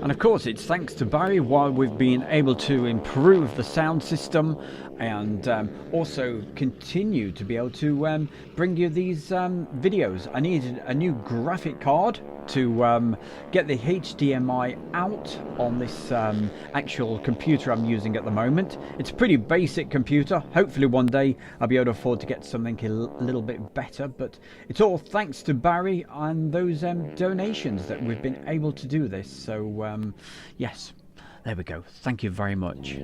And of course, it's thanks to Barry why we've been able to improve the sound system and also continue to be able to bring you these videos. I needed a new graphic card to get the HDMI out on this actual computer I'm using at the moment. It's a pretty basic computer. Hopefully one day I'll be able to afford to get something a little bit better, but it's all thanks to Barry and those donations that we've been able to do this. So yes, there we go. Thank you very much.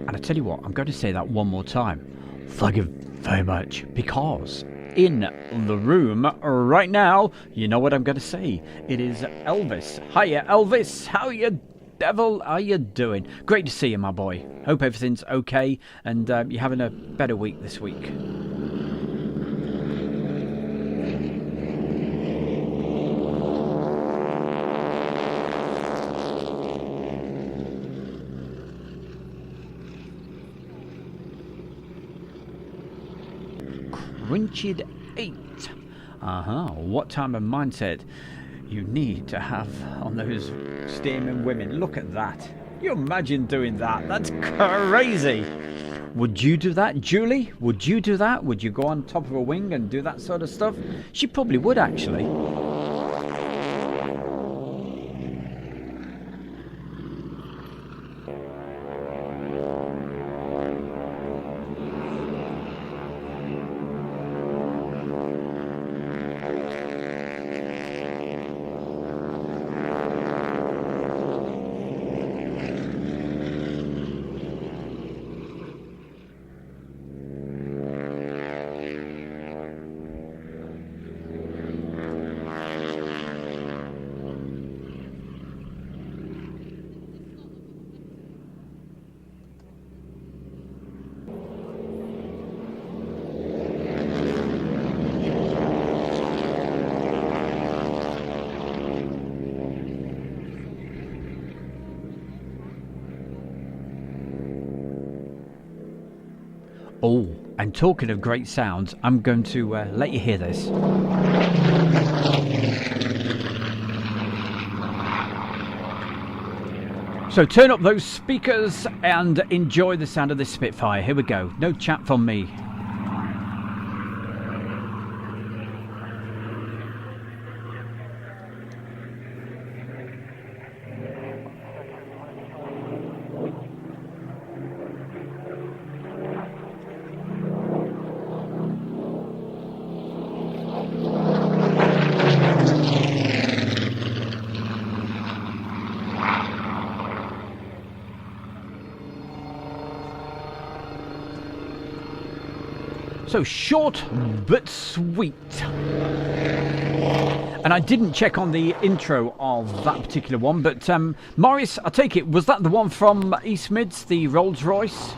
And I tell you what, I'm going to say that one more time. Thank you very much, because in the room right now, you know what I'm going to say. It is Elvis. Hiya, Elvis. How you devil are you doing? Great to see you, my boy. Hope everything's okay and you're having a better week this week. Crunched 8. What type of mindset you need to have on those steaming women. Look at that. You imagine doing that? That's crazy. Would you do that, Julie? Would you do that? Would you go on top of a wing and do that sort of stuff? She probably would, actually. Oh, and talking of great sounds, I'm going to let you hear this. So turn up those speakers and enjoy the sound of this Spitfire. Here we go. No chat from me. So short but sweet. And I didn't check on the intro of that particular one, but Morris, I take it, was that the one from East Mids, the Rolls Royce?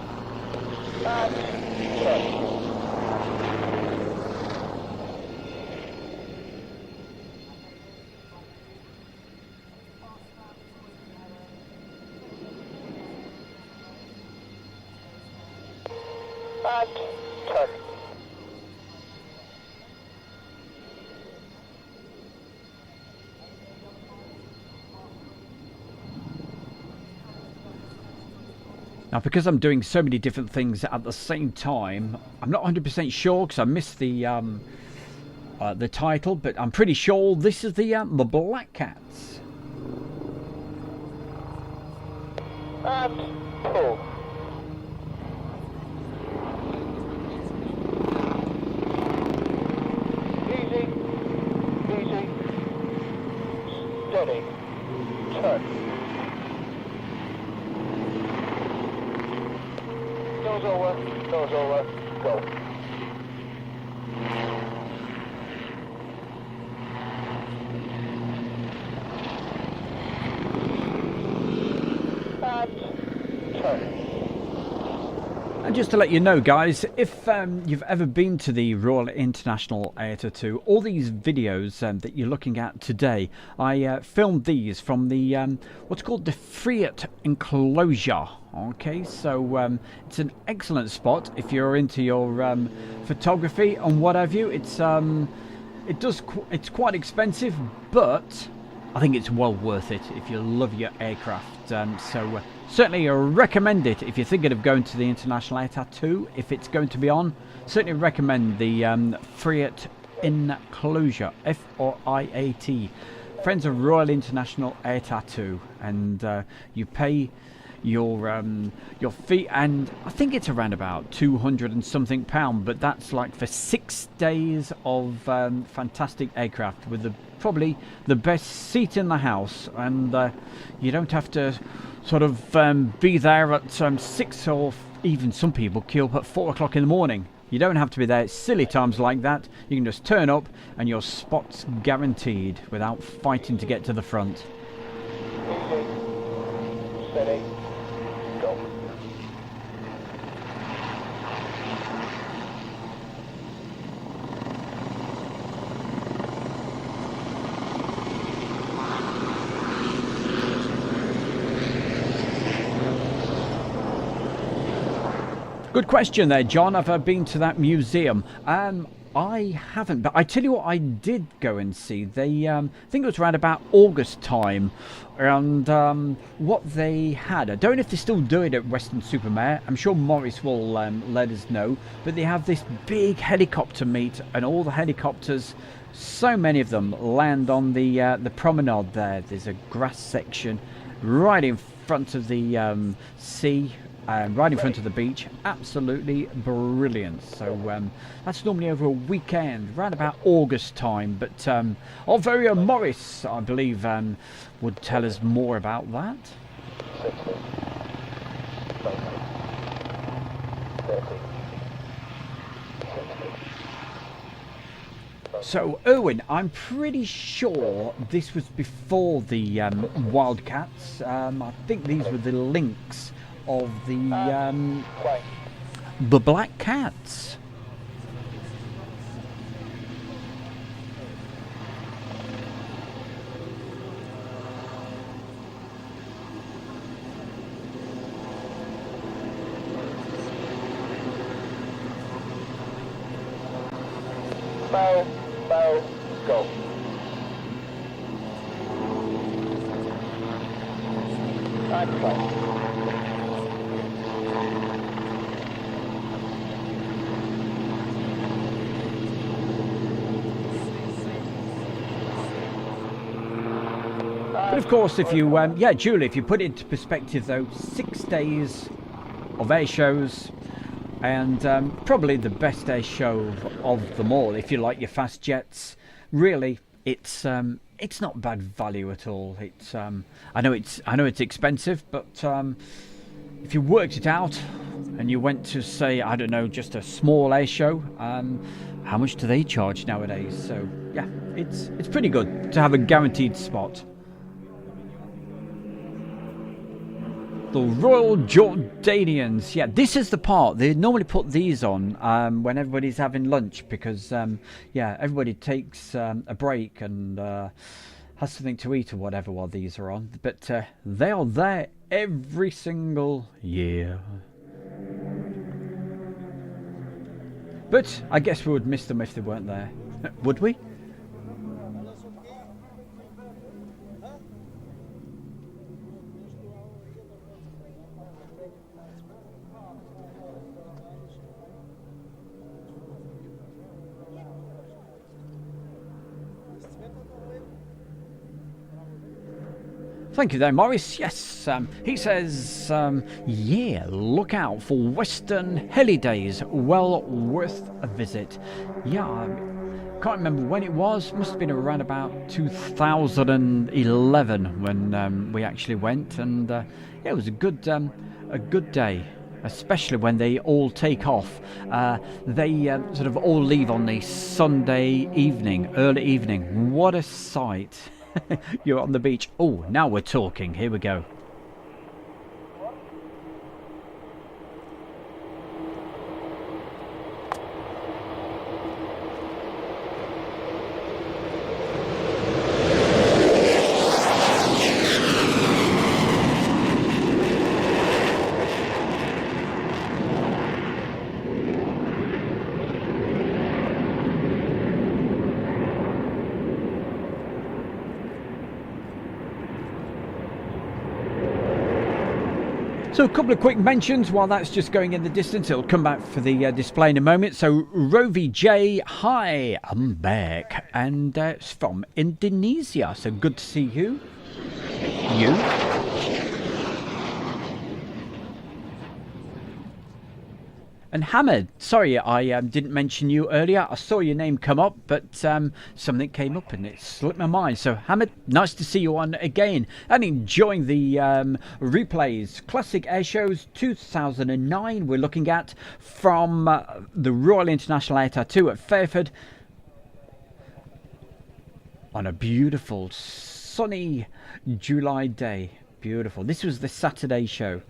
Now, because I'm doing so many different things at the same time, I'm not 100% sure because I missed the title, but I'm pretty sure this is the Black Cats. And pull. Easy, easy, steady, turn. Nose over, go. And turn. And just to let you know, guys, if you've ever been to the Royal International Air 2, all these videos that you're looking at today, I filmed these from the what's called the Friet enclosure. Okay, so it's an excellent spot if you're into your photography and what have you. It's quite expensive, but I think it's well worth it if you love your aircraft. So certainly recommend it if you're thinking of going to the International Air 2. If it's going to be on, certainly recommend the Friet enclosure, F-R-I-A-T. Friends of Royal International Air 2, and you pay your fee, and I think it's around about 200 and something pound, but that's like for 6 days of fantastic aircraft with probably the best seat in the house, and you don't have to sort of be there at 6, or even some people queue up at 4 o'clock in the morning. You don't have to be there at silly times like that. You can just turn up and your spot's guaranteed without fighting to get to the front. Easy, steady, go. Good question there, John. Have I been to that museum? I haven't, but I tell you what I did go and see. They, I think it was around about August time, and what they had, I don't know if they still do it at Weston-super-Mare. I'm sure Morris will let us know, but they have this big helicopter meet, and all the helicopters, so many of them, land on the promenade there. There's a grass section right in front of the sea, right in front of the beach. Absolutely brilliant. So that's normally over a weekend, around about August time, but our very own Morris, I believe, would tell us more about that. 60, 20, 30, 60. So Erwin, I'm pretty sure this was before the Wildcats. I think these were the links of the Black Cats. Bow, bow, go. I'm close. But of course, if you, yeah, Julie, if you put it into perspective though, 6 days of air shows, and probably the best air show of them all, if you like your fast jets. Really, it's not bad value at all. It's I know it's expensive, but if you worked it out and you went to, say, I don't know, just a small air show, how much do they charge nowadays? So yeah, it's pretty good to have a guaranteed spot. The Royal Jordanians. Yeah, this is the part. They normally put these on when everybody's having lunch because, yeah, everybody takes a break and has something to eat or whatever while these are on. But they are there every single year. But I guess we would miss them if they weren't there. Would we? Thank you there, Morris. Yes, he says, yeah, look out for Western Heli Days. Well worth a visit. Yeah, I can't remember when it was. Must have been around about 2011 when we actually went, and yeah, it was a good day. Especially when they all take off. They sort of all leave on the Sunday evening, early evening. What a sight. You're on the beach. Oh, now we're talking. Here we go. So a couple of quick mentions while that's just going in the distance. It'll come back for the display in a moment. So Rovi J, hi, I'm back, and it's from Indonesia. So good to see you. You. And Hamid, sorry I didn't mention you earlier. I saw your name come up, but something came up and it slipped my mind. So Hamid, nice to see you on again and enjoying the replays. Classic Air Shows 2009 we're looking at from the Royal International Air Tattoo at Fairford on a beautiful sunny July day. Beautiful. This was the Saturday show.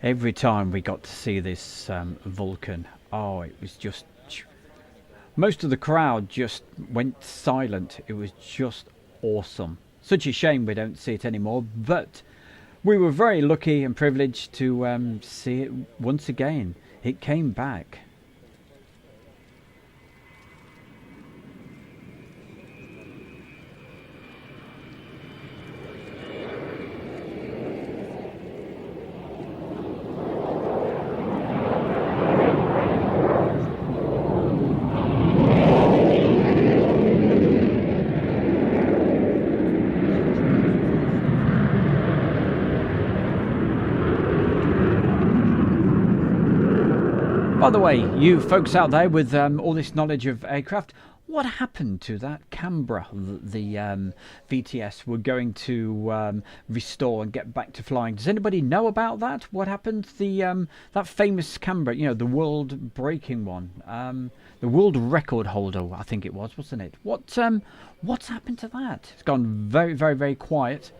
Every time we got to see this Vulcan, oh, it was just... Most of the crowd just went silent. It was just awesome. Such a shame we don't see it anymore, but we were very lucky and privileged to see it once again. It came back. By the way, you folks out there with all this knowledge of aircraft, what happened to that Canberra the VTS were going to restore and get back to flying? Does anybody know about that? What happened to the that famous Canberra, you know, the world-breaking one, the world record holder, I think it was, wasn't it? What's happened to that? It's gone very, very, very quiet.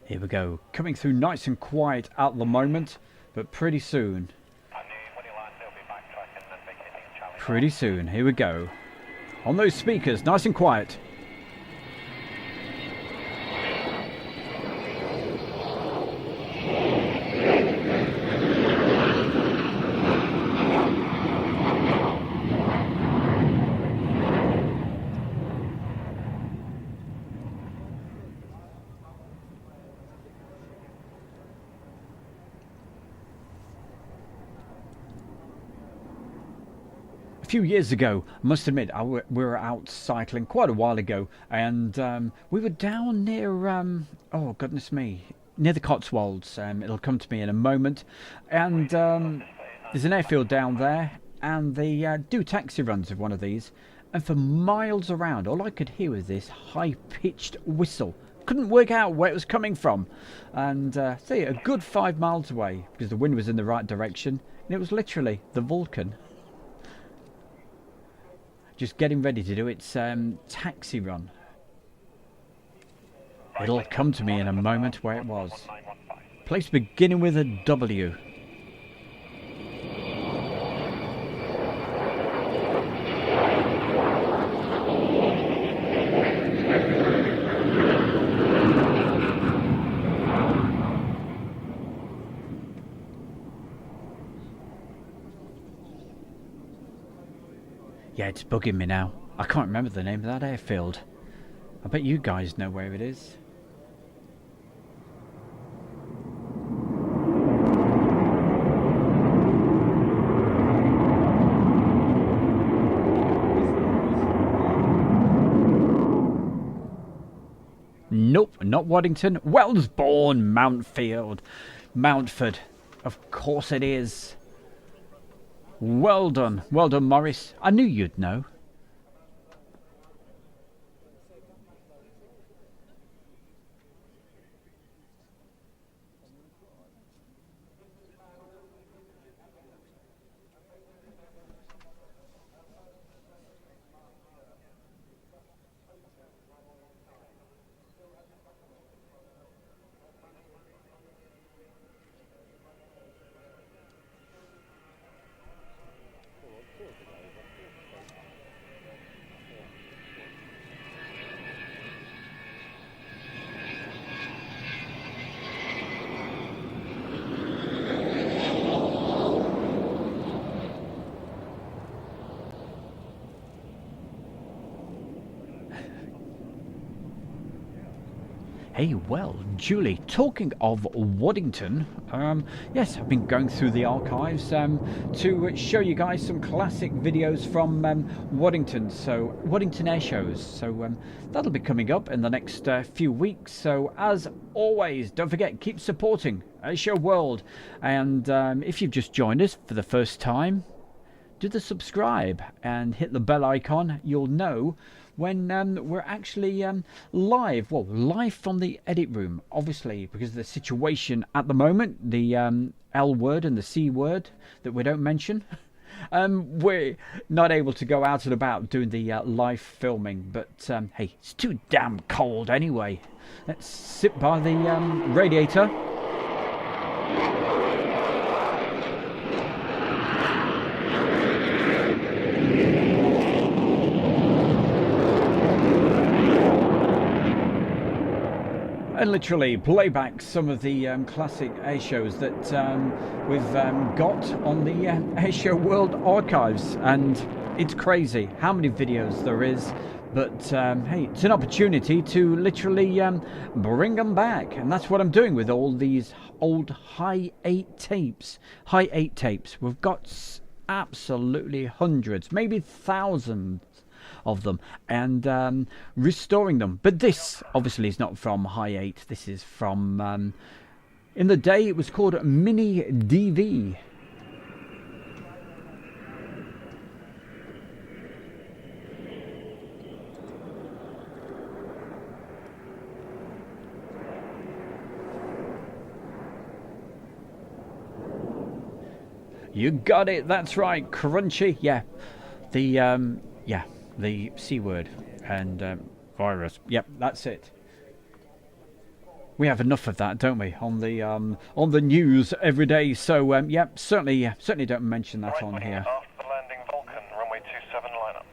Here we go. Coming through nice and quiet at the moment, but pretty soon. Pretty soon. Here we go. On those speakers, nice and quiet. A few years ago, I must admit, we were out cycling quite a while ago, and we were down near, oh goodness me, near the Cotswolds. It'll come to me in a moment, and there's an airfield down there, and they do taxi runs of one of these, and for miles around, all I could hear was this high-pitched whistle. Couldn't work out where it was coming from, and say a good 5 miles away, because the wind was in the right direction, and it was literally the Vulcan. Just getting ready to do its taxi run. It'll come to me in a moment where it was. Place beginning with a W. Yeah, it's bugging me now. I can't remember the name of that airfield. I bet you guys know where it is. Nope, not Waddington. Wellesbourne, Mountford. Of course it is. Well done, Morris. I knew you'd know. Hey, well, Julie, talking of Waddington, yes, I've been going through the archives to show you guys some classic videos from Waddington, so Waddington Airshows. So that'll be coming up in the next few weeks. So as always, don't forget, keep supporting Airshow World. And if you've just joined us for the first time, do the subscribe and hit the bell icon. You'll know when we're actually live. Well, live from the edit room, obviously, because of the situation at the moment, the L word and the C word that we don't mention. We're not able to go out and about doing the live filming, but hey, it's too damn cold anyway. Let's sit by the radiator. And literally play back some of the classic airshows that we've got on the Airshow World archives. And it's crazy how many videos there is. But hey, it's an opportunity to literally bring them back. And that's what I'm doing with all these old high 8 tapes. High 8 tapes. We've got absolutely hundreds, maybe thousands of them, and restoring them. But this obviously is not from High 8. This is from in the day it was called Mini DV. You got it, that's right, crunchy. Yeah, the C word and virus. Yep, that's it. We have enough of that, don't we, on the news every day? So yeah, certainly don't mention that on here. After the landing, Vulcan, runway 27 lineup.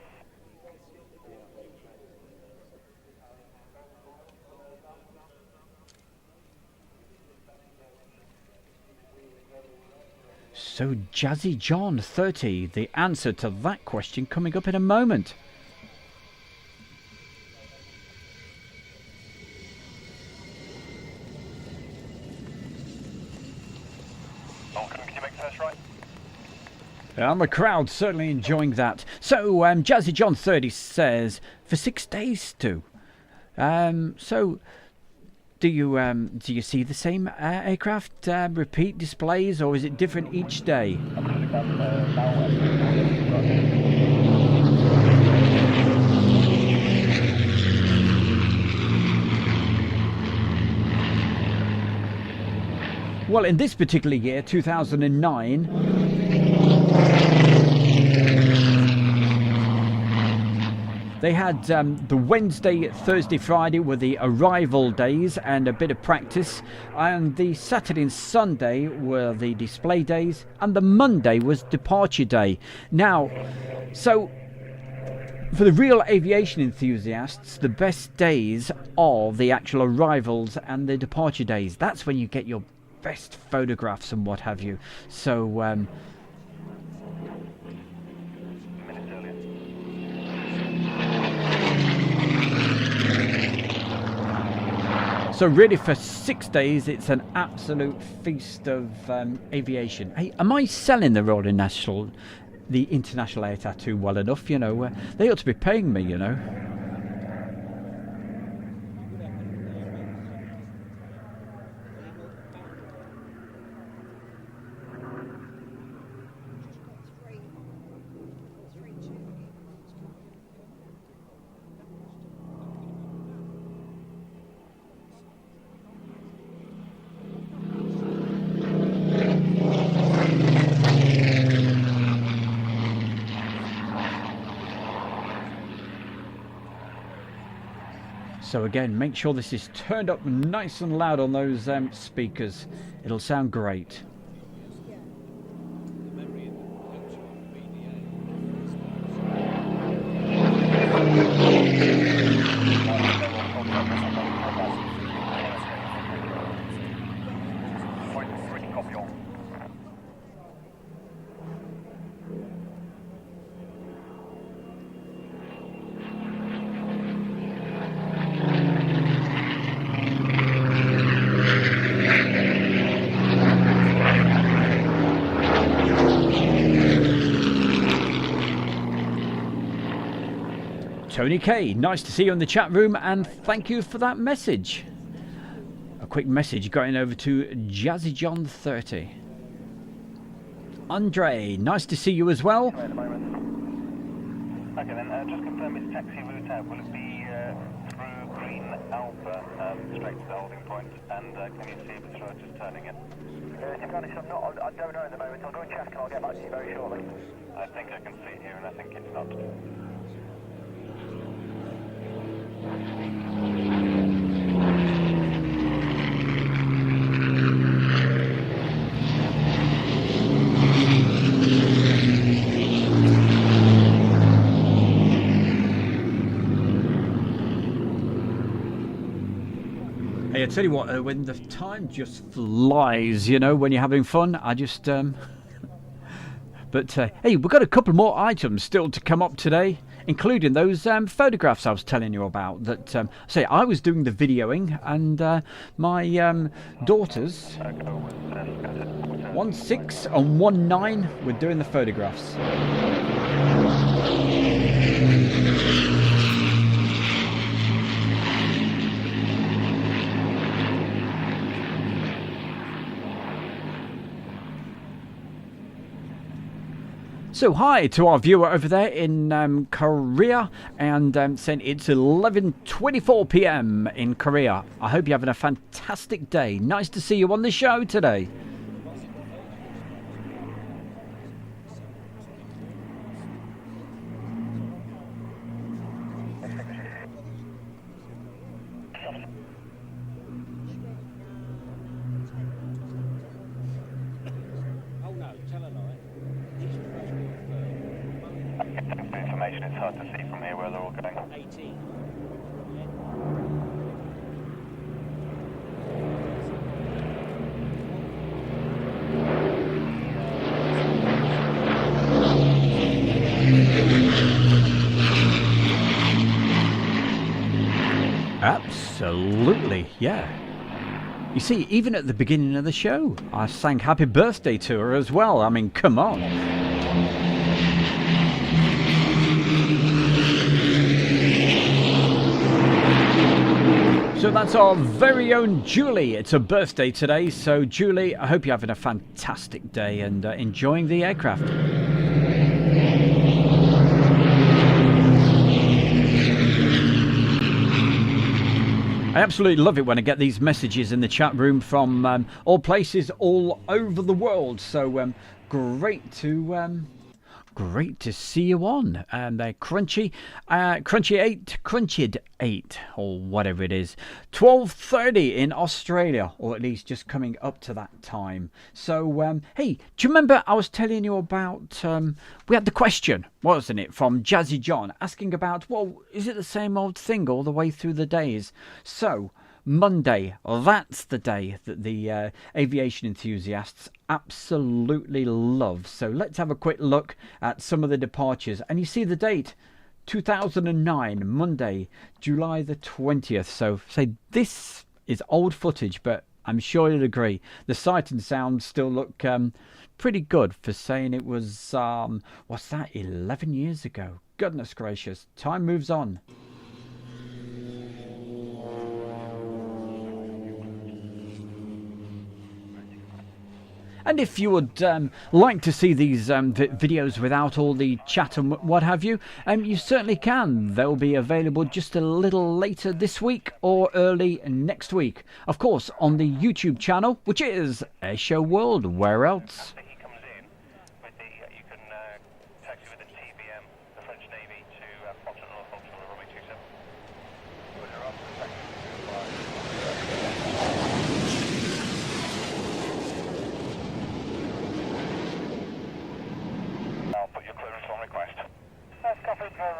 So Jazzy John 30, the answer to that question coming up in a moment. Vulcan, can you make the first right? And the crowd certainly enjoying that. So Jazzy John 30 says for 6 days too. So do you see the same aircraft repeat displays, or is it different each day? Well, in this particular year, 2009, they had the Wednesday, Thursday, Friday were the arrival days and a bit of practice, and the Saturday and Sunday were the display days, and the Monday was departure day. Now, so for the real aviation enthusiasts, the best days are the actual arrivals and the departure days. That's when you get your best photographs and what have you. So so really for 6 days it's an absolute feast of aviation. Hey, am I selling the International Air Tattoo well enough? You know, they ought to be paying me, you know. So again, make sure this is turned up nice and loud on those speakers. It'll sound great. Tony K, nice to see you in the chat room, and thank you for that message. A quick message going over to Jazzy John 30. Andre, nice to see you as well. Okay, then just confirm its taxi route out. Will it be through Green Alpha straight to the holding point? And can you see if it's just turning in? To be honest, I don't know at the moment. I'll go and check and I'll get back to you very shortly. I think I can see it here, and I think it's not. Hey, I tell you what, when the time just flies, you know, when you're having fun, I just But hey, we've got a couple more items still to come up today, including those photographs I was telling you about. That say I was doing the videoing, and my daughters, 1.6 and 1.9, were doing the photographs. So hi to our viewer over there in Korea, and saying it's 11:24 p.m. in Korea. I hope you're having a fantastic day. Nice to see you on the show today. It's hard to see from here where they're all going. 18. Absolutely, yeah. You see, even at the beginning of the show, I sang happy birthday to her as well. I mean, come on. So that's our very own Julie. It's her birthday today. So Julie, I hope you're having a fantastic day and enjoying the aircraft. I absolutely love it when I get these messages in the chat room from all places all over the world. So great to see you on. They're Crunchy 8, or whatever it is. 12:30 in Australia, or at least just coming up to that time. So hey, do you remember I was telling you about we had the question, wasn't it, from Jazzy John asking about, well, is it the same old thing all the way through the days? So Monday, that's the day that the aviation enthusiasts absolutely love. So let's have a quick look at some of the departures. And you see the date, 2009, Monday, July the 20th. So say this is old footage, but I'm sure you'll agree. The sight and sound still look pretty good for saying it was, what's that, 11 years ago. Goodness gracious, time moves on. And if you would like to see these videos without all the chat and what have you, you certainly can. They'll be available just a little later this week or early next week. Of course, on the YouTube channel, which is Airshow World. Where else? He comes in with the, you can taxi with the TBM, the French Navy, to Vulcan North Vulcan on the runway 27. I'll put your clearance on request. First copy for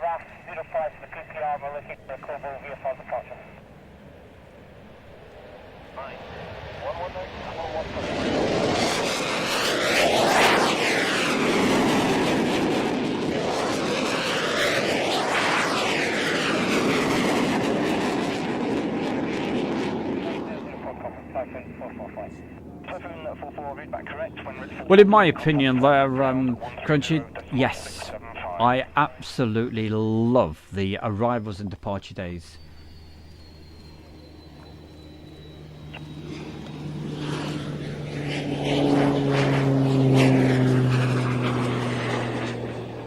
RAF 05 to the PPR, we're looking for a Corval VFR departure. 9. 119, 111. Well, in my opinion, they're Crunchy. Yes, I absolutely love the arrivals and departure days.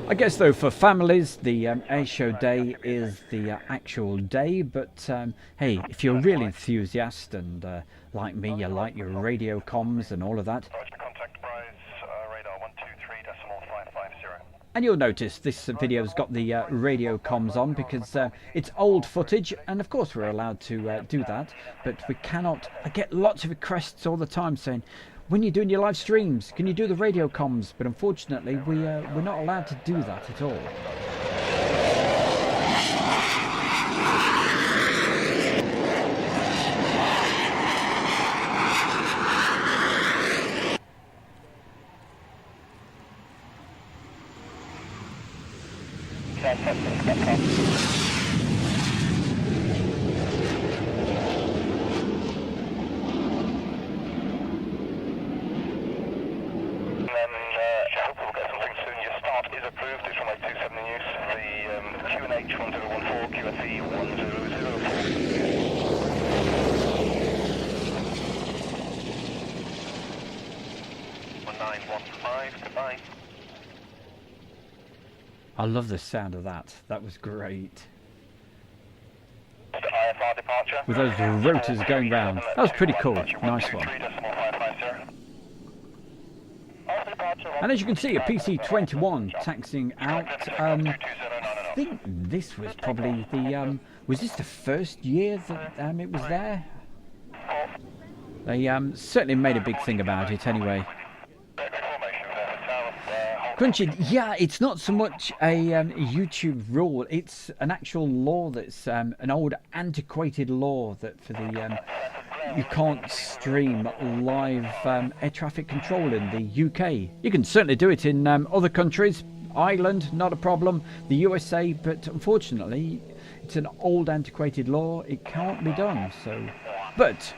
I guess though for families the Airshow day is the actual day, but hey, if you're a real enthusiast and like me, you like your radio comms and all of that, Contact price, radar 123.550. and you'll notice this video's got the radio comms on because it's old footage, and of course we're allowed to do that, but we cannot. I get lots of requests all the time saying, when you're doing your live streams, can you do the radio comms? But unfortunately, we're not allowed to do that at all. I love the sound of that. That was great. IFR departure. With those rotors going round. That was pretty cool. Nice one. And as you can see, a PC-21 taxiing out. I think this was probably the... was this the first year that it was there? They certainly made a big thing about it anyway. Crunchy, yeah, it's not so much a YouTube rule. It's an actual law that's an old antiquated law that for the you can't stream live air traffic control in the UK. You can certainly do it in other countries. Ireland, not a problem. The USA, but unfortunately, it's an old antiquated law. It can't be done. So, but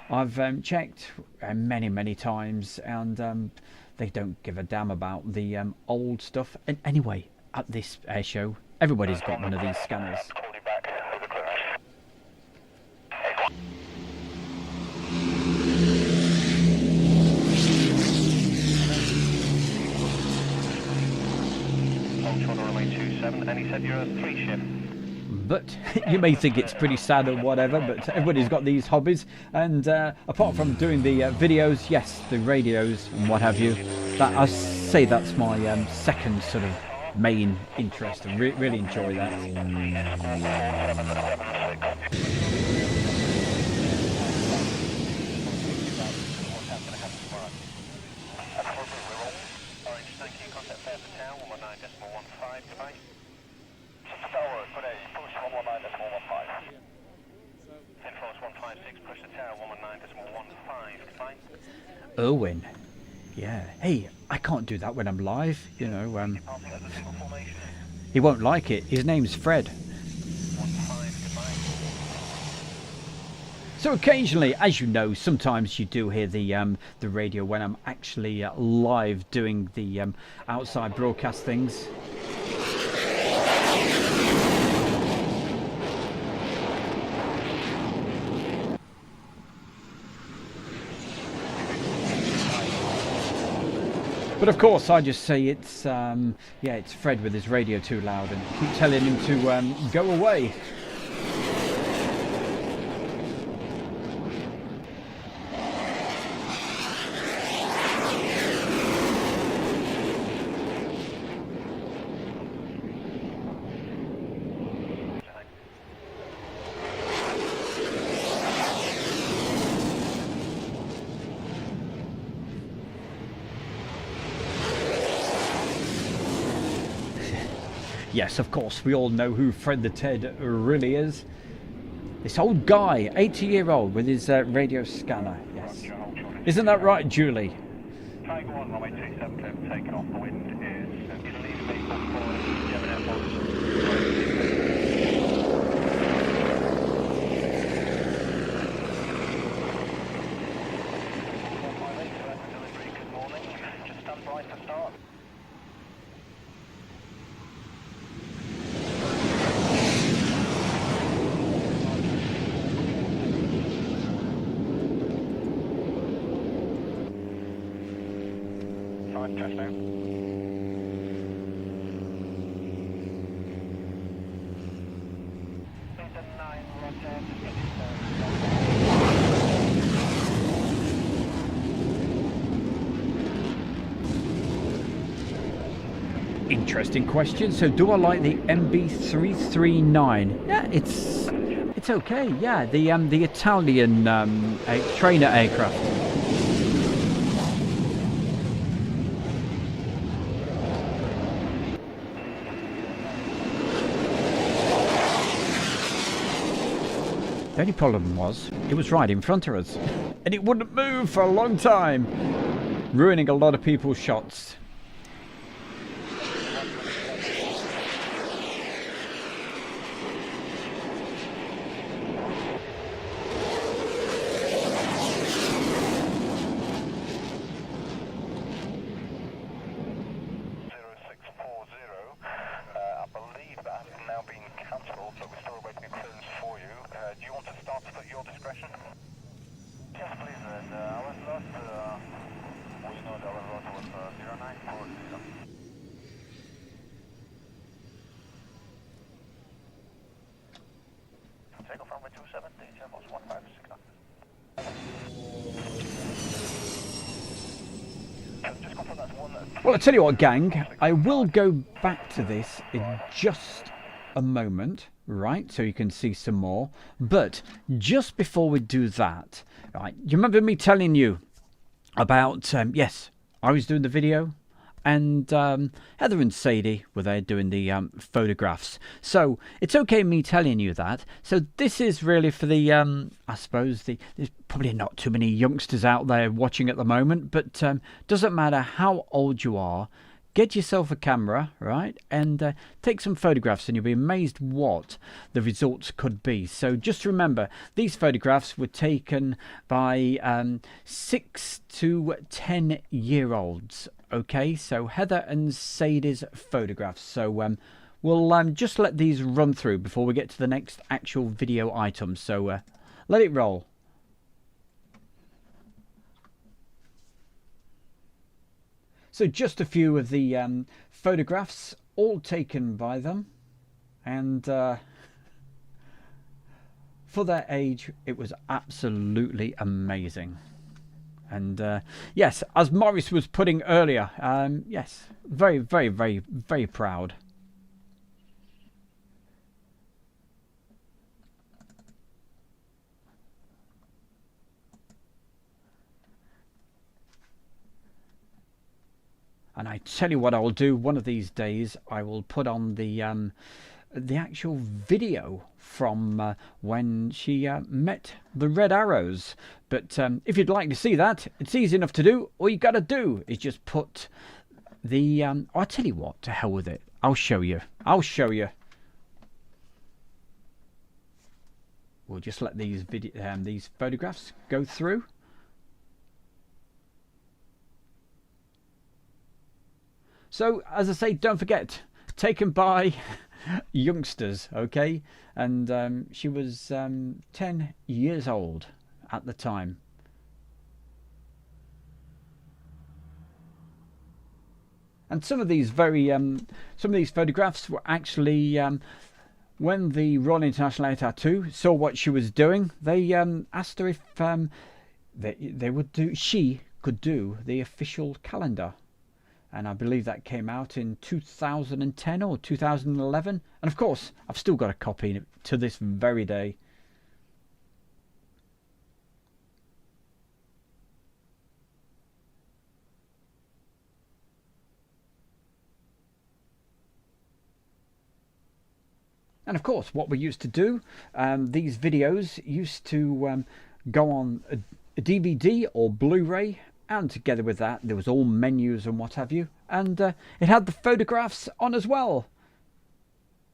I've checked many times, and they don't give a damn about the old stuff. And anyway, at this air show, everybody's got one of these scanners. And he said you're a 3 shift. But you may think it's pretty sad or whatever, but everybody's got these hobbies, and apart from doing the videos, yes, the radios and what have you, that I say that's my second sort of main interest, and really enjoy that. Owen, yeah. Hey, I can't do that when I'm live, you know. He won't like it. His name's Fred. So occasionally, as you know, sometimes you do hear the radio when I'm actually live doing the outside broadcast things. But of course, I just say it's yeah, it's Fred with his radio too loud, and keep telling him to go away. Yes, of course, we all know who Fred the Ted really is. This old guy, 80-year-old, with his radio scanner. Yes. Isn't that right, Julie? Tiger 1, runway 27 clear for taking off. The wind is going to leave the vehicle for German Air Force. Good morning. Just stand by for start. Interesting question. So, do I like the MB339? Yeah, it's okay. Yeah, the Italian trainer aircraft. The only problem was it was right in front of us, and it wouldn't move for a long time, ruining a lot of people's shots. Well, I tell you what, gang, I will go back to this in just a moment, right, so you can see some more. But just before we do that, right, you remember me telling you about, yes, I was doing the video and Heather and Sadie were there doing the photographs. So it's okay me telling you that. So this is really for the, I suppose, there's probably not too many youngsters out there watching at the moment, but doesn't matter how old you are. Get yourself a camera, right, and take some photographs, and you'll be amazed what the results could be. So just remember, these photographs were taken by 6 to 10 year olds. Okay, so Heather and Sadie's photographs. So we'll just let these run through before we get to the next actual video item. So let it roll. So just a few of the photographs, all taken by them, and for their age, it was absolutely amazing. And yes, as Morris was putting earlier, yes, very, very, very, very proud. And I tell you what I will do, one of these days I will put on the actual video from when she met the Red Arrows. But if you'd like to see that, it's easy enough to do. All you got to do is just put the... I'll tell you what, to hell with it. I'll show you. I'll show you. We'll just let these photographs go through. So, as I say, don't forget, taken by youngsters, okay? And she was 10 years old at the time. And some of these photographs were actually when the Royal International Air Tattoo saw what she was doing. They asked her if she could do the official calendar. And I believe that came out in 2010 or 2011. And of course, I've still got a copy to this very day. And of course, what we used to do, these videos used to go on a DVD or Blu-ray. And together with that, there was all menus and what have you. And it had the photographs on as well.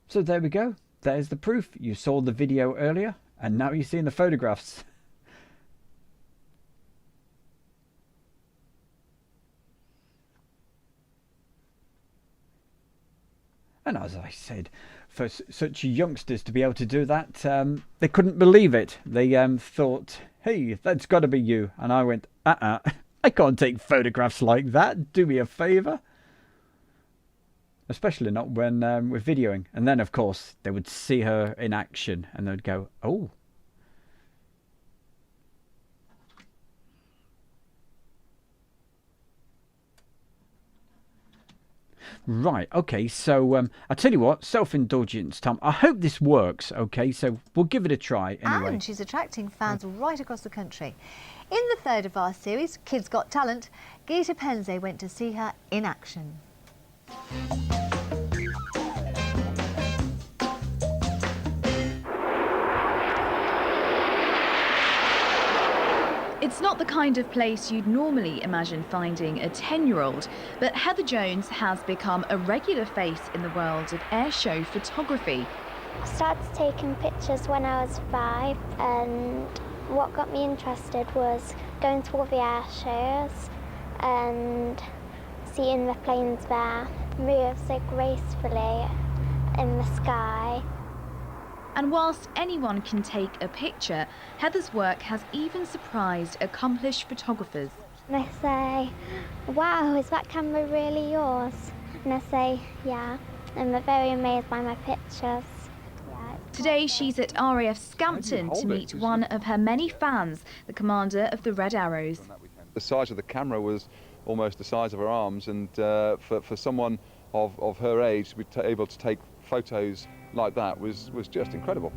So there we go. There's the proof. You saw the video earlier, and now you're seeing the photographs. And as I said, for such youngsters to be able to do that, they couldn't believe it. They thought, hey, that's got to be you. And I went, I can't take photographs like that. Do me a favour. Especially not when we're videoing. And then, of course, they would see her in action and they'd go, oh. Right, okay, so I'll tell you what, self-indulgence time. I hope this works, okay, so we'll give it a try anyway. And she's attracting fans right across the country. In the third of our series, Kids Got Talent, Gita Penze went to see her in action. It's not the kind of place you'd normally imagine finding a 10-year-old, but Heather Jones has become a regular face in the world of airshow photography. I started taking pictures when I was 5, and what got me interested was going to all the air shows and seeing the planes there move so gracefully in the sky. And whilst anyone can take a picture, Heather's work has even surprised accomplished photographers. And I say, wow, is that camera really yours? And I say, yeah, and they're very amazed by my pictures. Today she's at RAF Scampton to meet one of her many fans, the commander of the Red Arrows. The size of the camera was almost the size of her arms, and for someone of her age to be able to take photos like that was just incredible.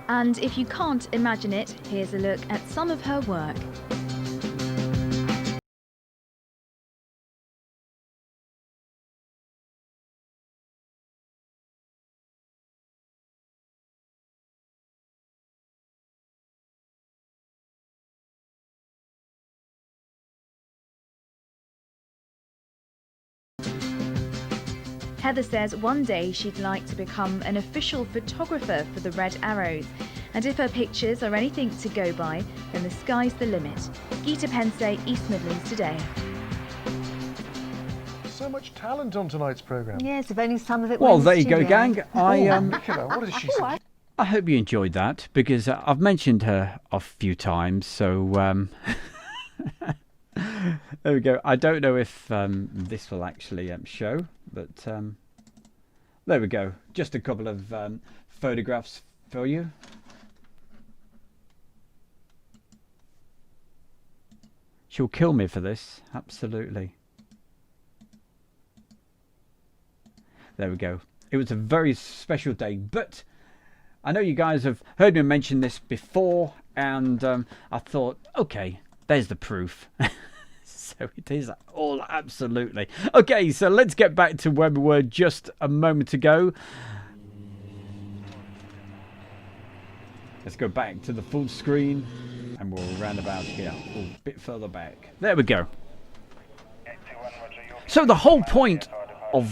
And if you can't imagine it, here's a look at some of her work. Heather says one day she'd like to become an official photographer for the Red Arrows, and if her pictures are anything to go by, then the sky's the limit. Gita Pense, East Midlands Today. So much talent on tonight's programme. Yes, if only some of it Well, was there you go, gang. Nicola, what is she saying? I hope you enjoyed that, because I've mentioned her a few times, so there we go. I don't know if this will actually show, but there we go. Just a couple of photographs for you. She'll kill me for this, absolutely. There we go. It was a very special day, but I know you guys have heard me mention this before, and I thought, okay, there's the proof. So it is all absolutely. Okay, so let's get back to where we were just a moment ago. Let's go back to the full screen, and we'll round about here, a bit further back. There we go. So the whole point of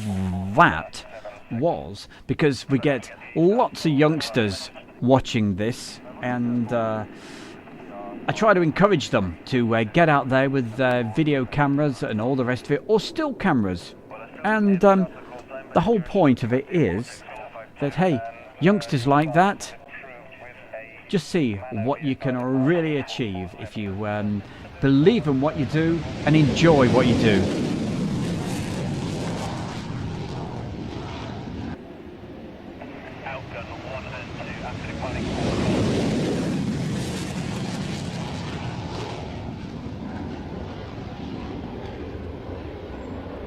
that was because we get lots of youngsters watching this, and I try to encourage them to get out there with video cameras and all the rest of it, or still cameras. And the whole point of it is that, hey, youngsters like that, just see what you can really achieve if you believe in what you do and enjoy what you do.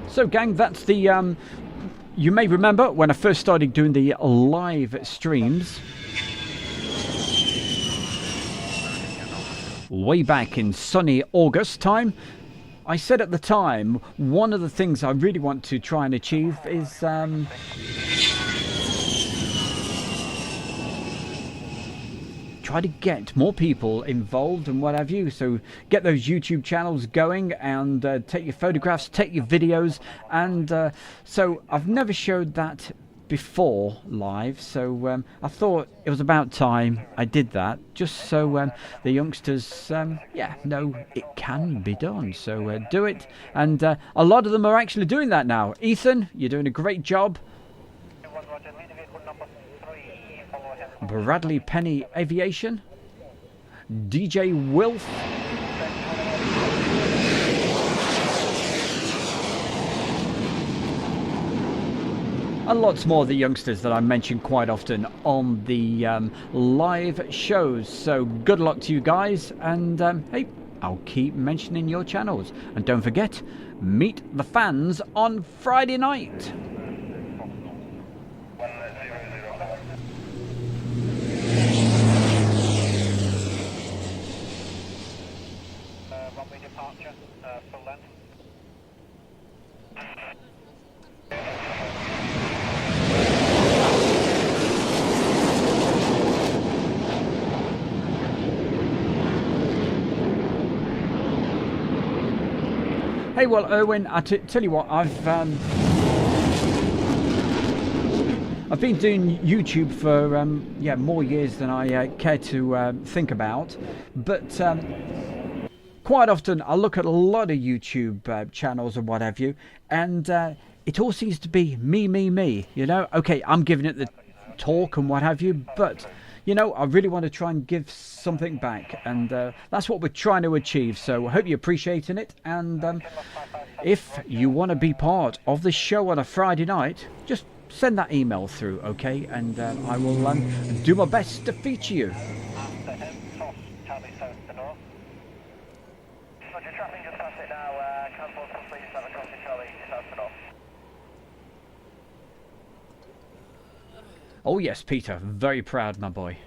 So gang, that's the you may remember when I first started doing the live streams way back in sunny August time, I said at the time one of the things I really want to try and achieve is try to get more people involved and what have you, so get those YouTube channels going and take your photographs, take your videos, and so I've never showed that before live, so I thought it was about time I did that, just so the youngsters yeah, know it can be done. So do it, and a lot of them are actually doing that now. Ethan, you're doing a great job. Bradley Penny Aviation, DJ Wilf, and lots more of the youngsters that I mention quite often on the live shows. So good luck to you guys, and hey, I'll keep mentioning your channels, and don't forget, meet the fans on Friday night. Full length. Hey, well, Erwin, I tell you what, I've been doing YouTube for yeah, more years than I care to think about, but quite often I look at a lot of YouTube channels and what have you, and it all seems to be me, you know. Okay, I'm giving it the talk and what have you, but you know, I really want to try and give something back, and that's what we're trying to achieve. So I hope you're appreciating it, and if you want to be part of the show on a Friday night, just send that email through, okay, and I will do my best to feature you. After him, toss, Charlie south to north. Roger, traffic just past it now, cancel complete, 7 crossing Charlie, south to north. Oh yes, Peter, very proud, my boy.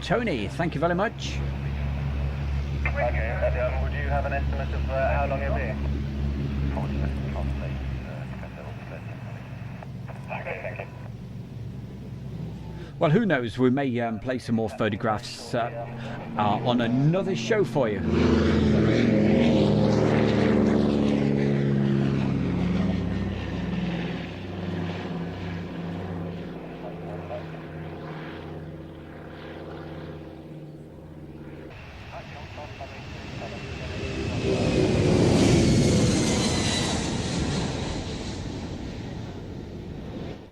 Tony, thank you very much. Okay, would you have an estimate of how long it'll be? Okay, thank you. Well, who knows, we may play some more photographs on another show for you.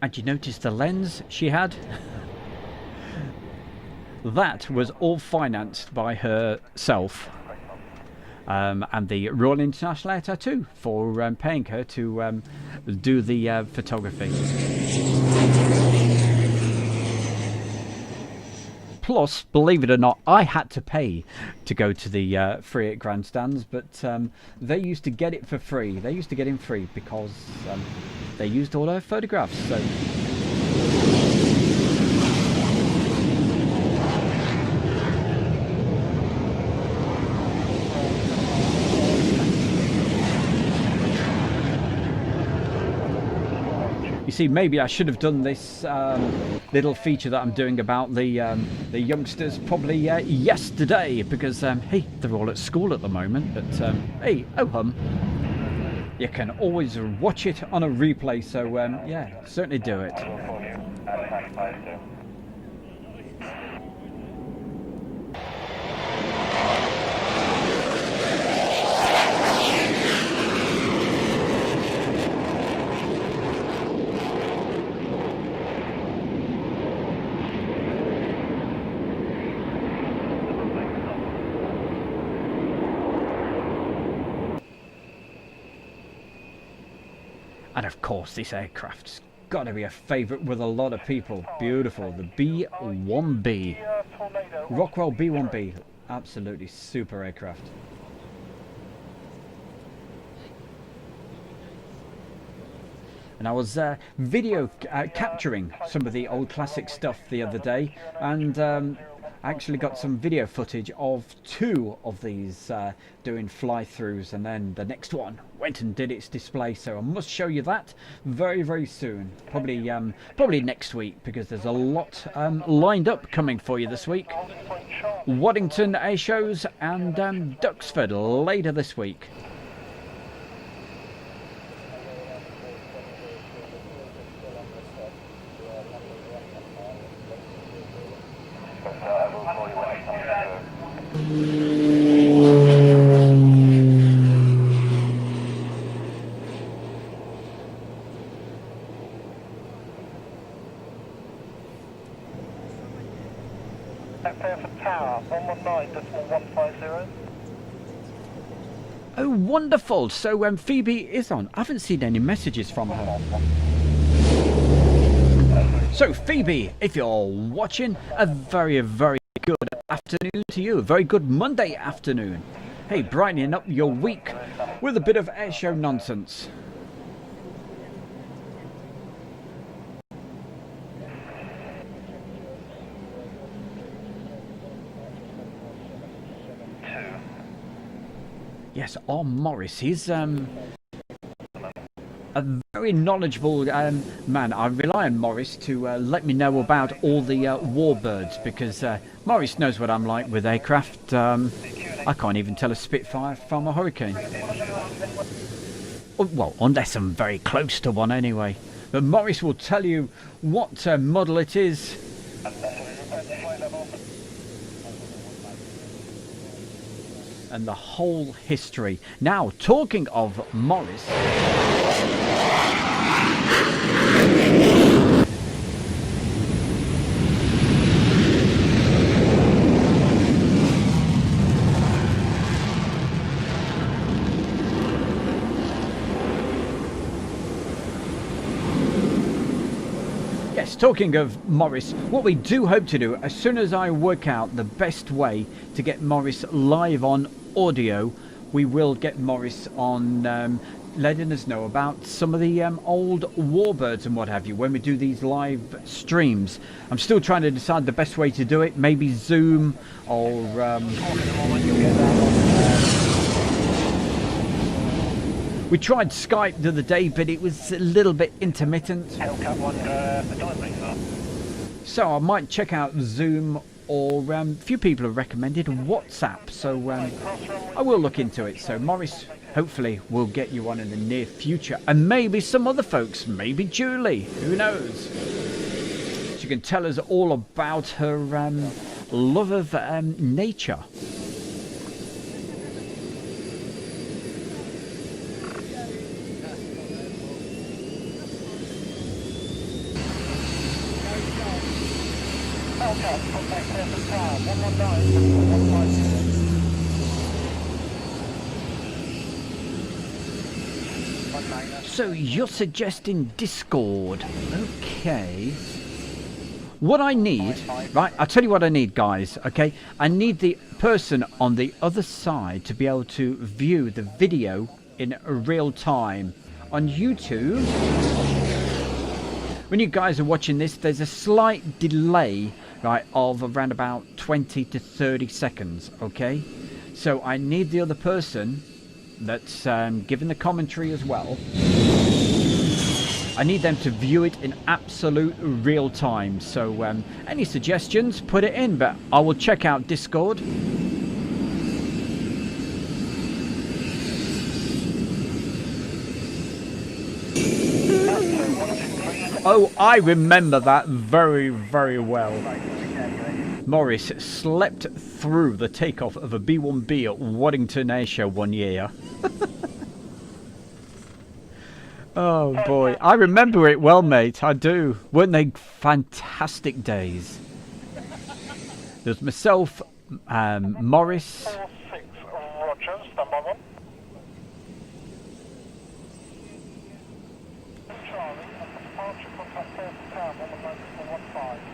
And you notice the lens she had? That was all financed by herself. And the Royal International Air Tattoo for paying her to do the photography. Plus, believe it or not, I had to pay to go to the free at grandstands, but they used to get it for free. They used to get in free because they used all her photographs. So. You see, maybe I should have done this little feature that I'm doing about the youngsters probably yesterday, because hey, they're all at school at the moment. But hey, oh hum, you can always watch it on a replay. So yeah, certainly do it. And of course, this aircraft's got to be a favourite with a lot of people. Beautiful, the B-1B. Rockwell B-1B, absolutely super aircraft. And I was video capturing some of the old classic stuff the other day, and I actually got some video footage of 2 of these doing fly-throughs, and then the next one went and did its display. So I must show you that very, very soon. Probably next week, because there's a lot lined up coming for you this week. Waddington Airshows and Duxford later this week. Oh, wonderful. So Phoebe is on. I haven't seen any messages from her. So Phoebe, if you're watching, a very, very good afternoon to you. A very good Monday afternoon. Hey, brightening up your week with a bit of airshow nonsense. Yes, Morris, he's a very knowledgeable man. I rely on Morris to let me know about all the warbirds, because Morris knows what I'm like with aircraft. I can't even tell a Spitfire from a Hurricane. Well, unless I'm very close to one anyway. But Morris will tell you what model it is. And the whole history. Now, talking of Morris, yes, talking of Morris, what we do hope to do, as soon as I work out the best way to get Morris live on audio, we will get Morris on letting us know about some of the old warbirds and what have you when we do these live streams. I'm still trying to decide the best way to do it. Maybe Zoom or we tried Skype the other day, but it was a little bit intermittent. So I might check out Zoom, or a few people have recommended WhatsApp, so I will look into it. So Morris, hopefully, will get you on in the near future, and maybe some other folks, maybe Julie, who knows? She can tell us all about her love of nature. So you're suggesting Discord. Okay. What I need, right, I'll tell you what I need, guys, okay? I need the person on the other side to be able to view the video in real time. On YouTube, when you guys are watching this, there's a slight delay, right, of around about 20 to 30 seconds, okay? So I need the other person that's giving the commentary as well. I need them to view it in absolute real time. So any suggestions, put it in, but I will check out Discord. Oh, I remember that very, very well. Morris slept through the takeoff of a B-1B at Waddington Airshow one year. Oh boy, I remember it well, mate, I do. Weren't they fantastic days? There's myself, Morris. 4-6, Roger, standby 1. Charlie, departure contact 30 town, 11415.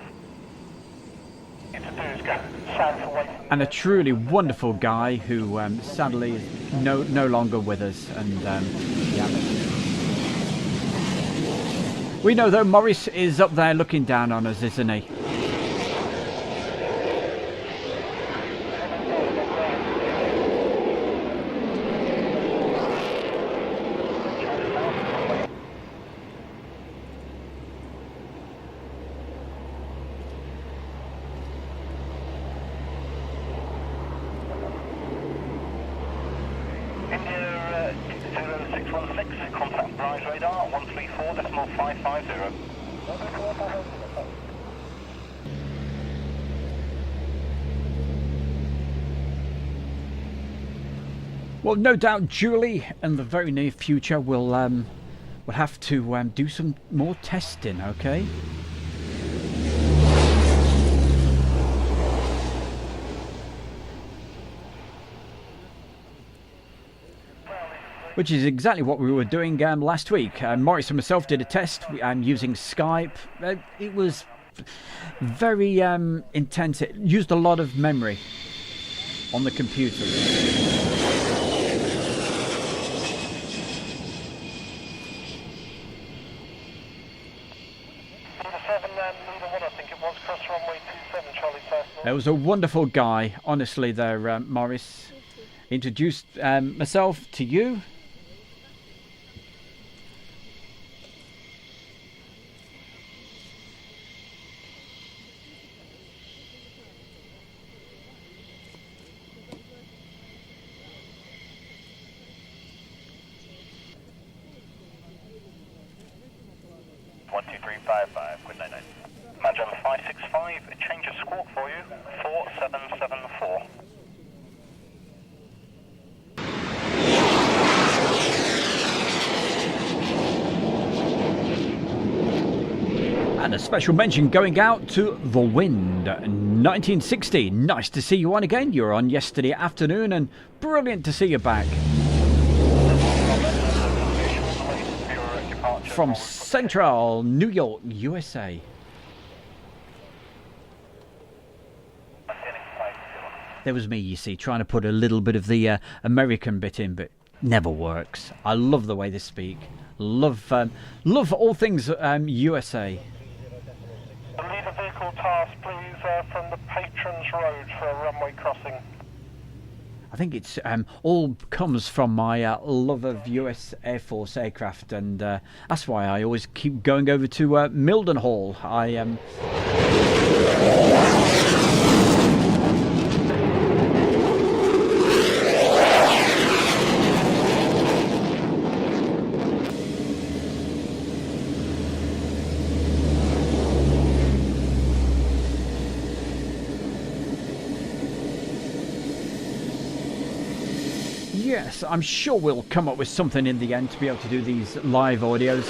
Need to do is go south away from And a truly wonderful guy who sadly is no longer with us. And yeah. We know though Morris is up there looking down on us, isn't he? India 0616, contact Rise radar 134.550. Well, no doubt, Julie, in the very near future, we'll have to do some more testing, okay? Which is exactly what we were doing last week. Morris and myself did a test using Skype. It was very intense. It used a lot of memory on the computer. There was a wonderful guy, honestly, there, Morris. Introduced myself to you. Good night, night. Magellan 565, a change of squawk for you, 4774. And a special mention going out to The Wind 1960. Nice to see you on again. You were on yesterday afternoon and brilliant to see you back. From Central New York, USA. There was me, you see, trying to put a little bit of the American bit in, but never works. I love the way they speak. Love all things USA. Lead a vehicle task, please, from the Patrons Road for a runway crossing. I think it's all comes from my love of US Air Force aircraft, and that's why I always keep going over to Mildenhall. Yes, I'm sure we'll come up with something in the end to be able to do these live audios.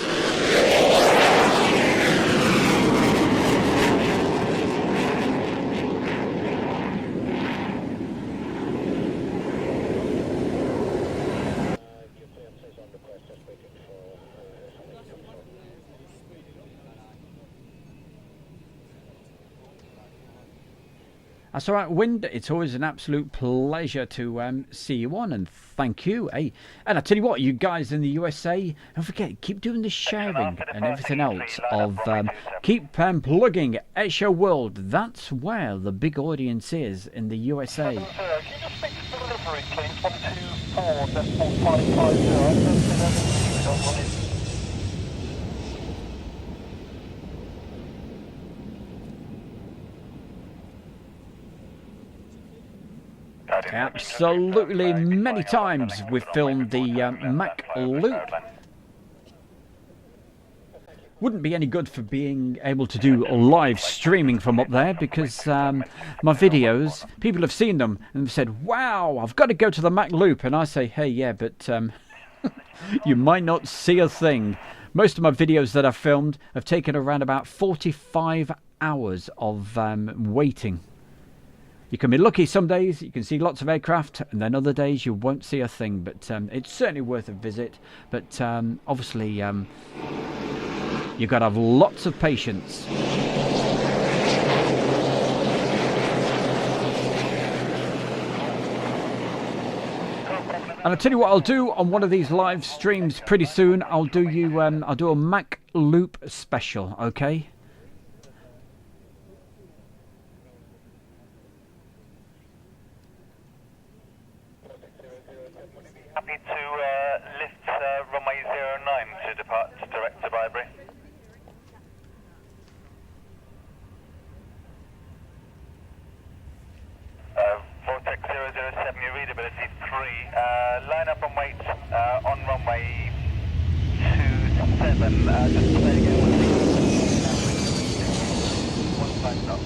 That's all right, Wind. It's always an absolute pleasure to see you on, and thank you. Hey, and I tell you what, you guys in the USA, don't forget, keep doing the sharing and everything else of keep plugging Airshow World. That's where the big audience is in the USA. Can you just speak to delivery, please? 124.4550. Absolutely, many times we've filmed the Mac Loop. Wouldn't be any good for being able to do live streaming from up there, because my videos, people have seen them and have said, wow, I've got to go to the Mac Loop. And I say, hey, yeah, but you might not see a thing. Most of my videos that I've filmed have taken around about 45 hours of waiting. You can be lucky some days, you can see lots of aircraft, and then other days you won't see a thing. But it's certainly worth a visit. But obviously, you've got to have lots of patience. And I'll tell you what I'll do on one of these live streams pretty soon. I'll do a Mac Loop special, okay? Happy to lift runway 09 to depart direct to Bybury. Vortex 007, your readability 3. Line up and wait on runway 27. Just to say again, one side stop.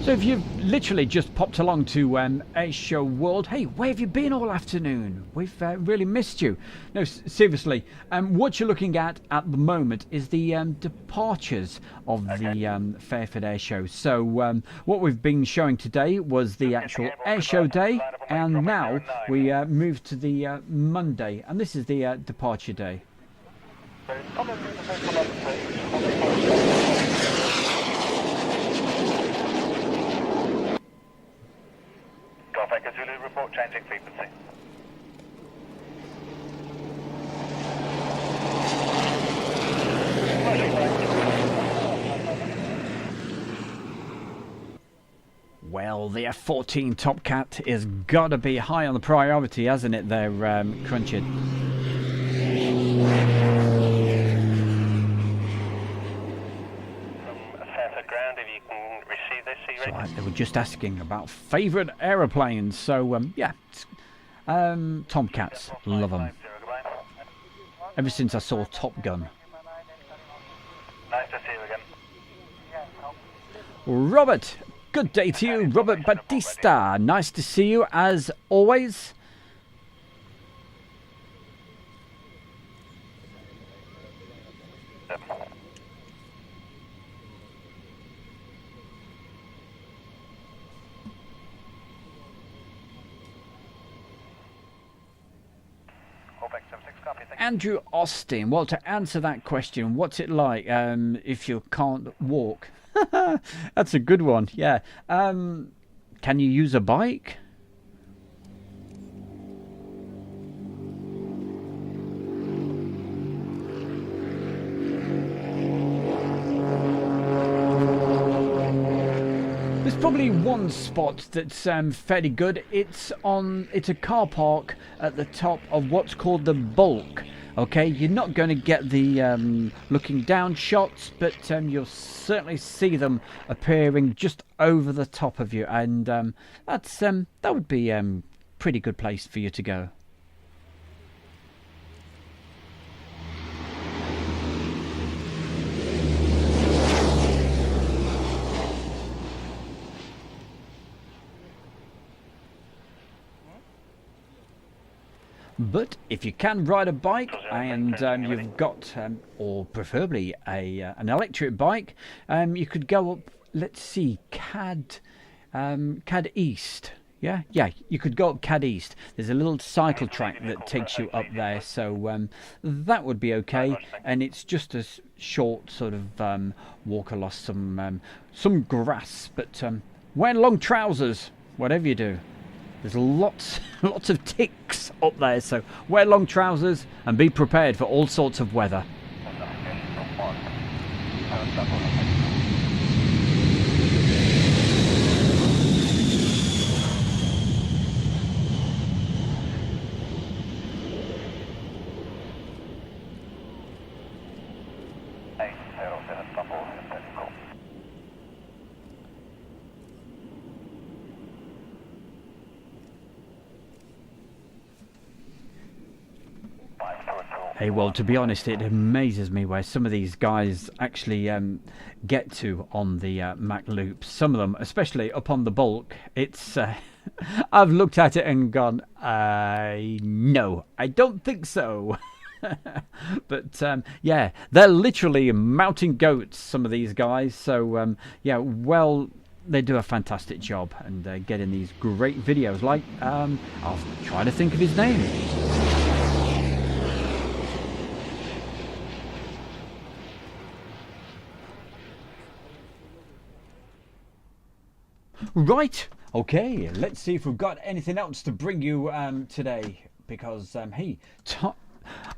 So if you've literally just popped along to Airshow World, hey, where have you been all afternoon? We've really missed you. No, seriously, what you're looking at the moment is the departures of the Fairford Airshow. So what we've been showing today was the actual Airshow day, and now we move to the Monday, and this is the departure day. Golf Echo Zulu, report changing frequency. Well, the F-14 Top Cat is got to be high on the priority, hasn't it there, Crunchit? Ground, if you can receive this, So they were just asking about favourite aeroplanes. So yeah, Tomcats, love them. Ever since I saw Top Gun. Nice to see you again. Robert, good day to you, Robert Batista. Nice to see you as always. Andrew Austin, well, to answer that question, what's it like if you can't walk? That's a good one, yeah. Can you use a bike? There's probably one spot that's fairly good. It's a car park at the top of what's called the bulk. Okay, you're not going to get the looking down shots, but you'll certainly see them appearing just over the top of you, and that would be a pretty good place for you to go. But if you can ride a bike and you've got, or preferably an electric bike, you could go up, let's see, CAD East. Yeah, you could go up CAD East. There's a little cycle track that takes you up there, so that would be okay. And it's just a short sort of walk across some grass, but wear long trousers, whatever you do. There's lots of ticks up there, so wear long trousers and be prepared for all sorts of weather. Hey, well, to be honest, it amazes me where some of these guys actually get to on the Mac loops. Some of them, especially up on the bulk, it's I've looked at it and gone, no, I don't think so. But yeah, they're literally mountain goats, some of these guys. So yeah, well, they do a fantastic job and getting these great videos. Like, I'll try to think of his name. Right, okay, let's see if we've got anything else to bring you today, because hey,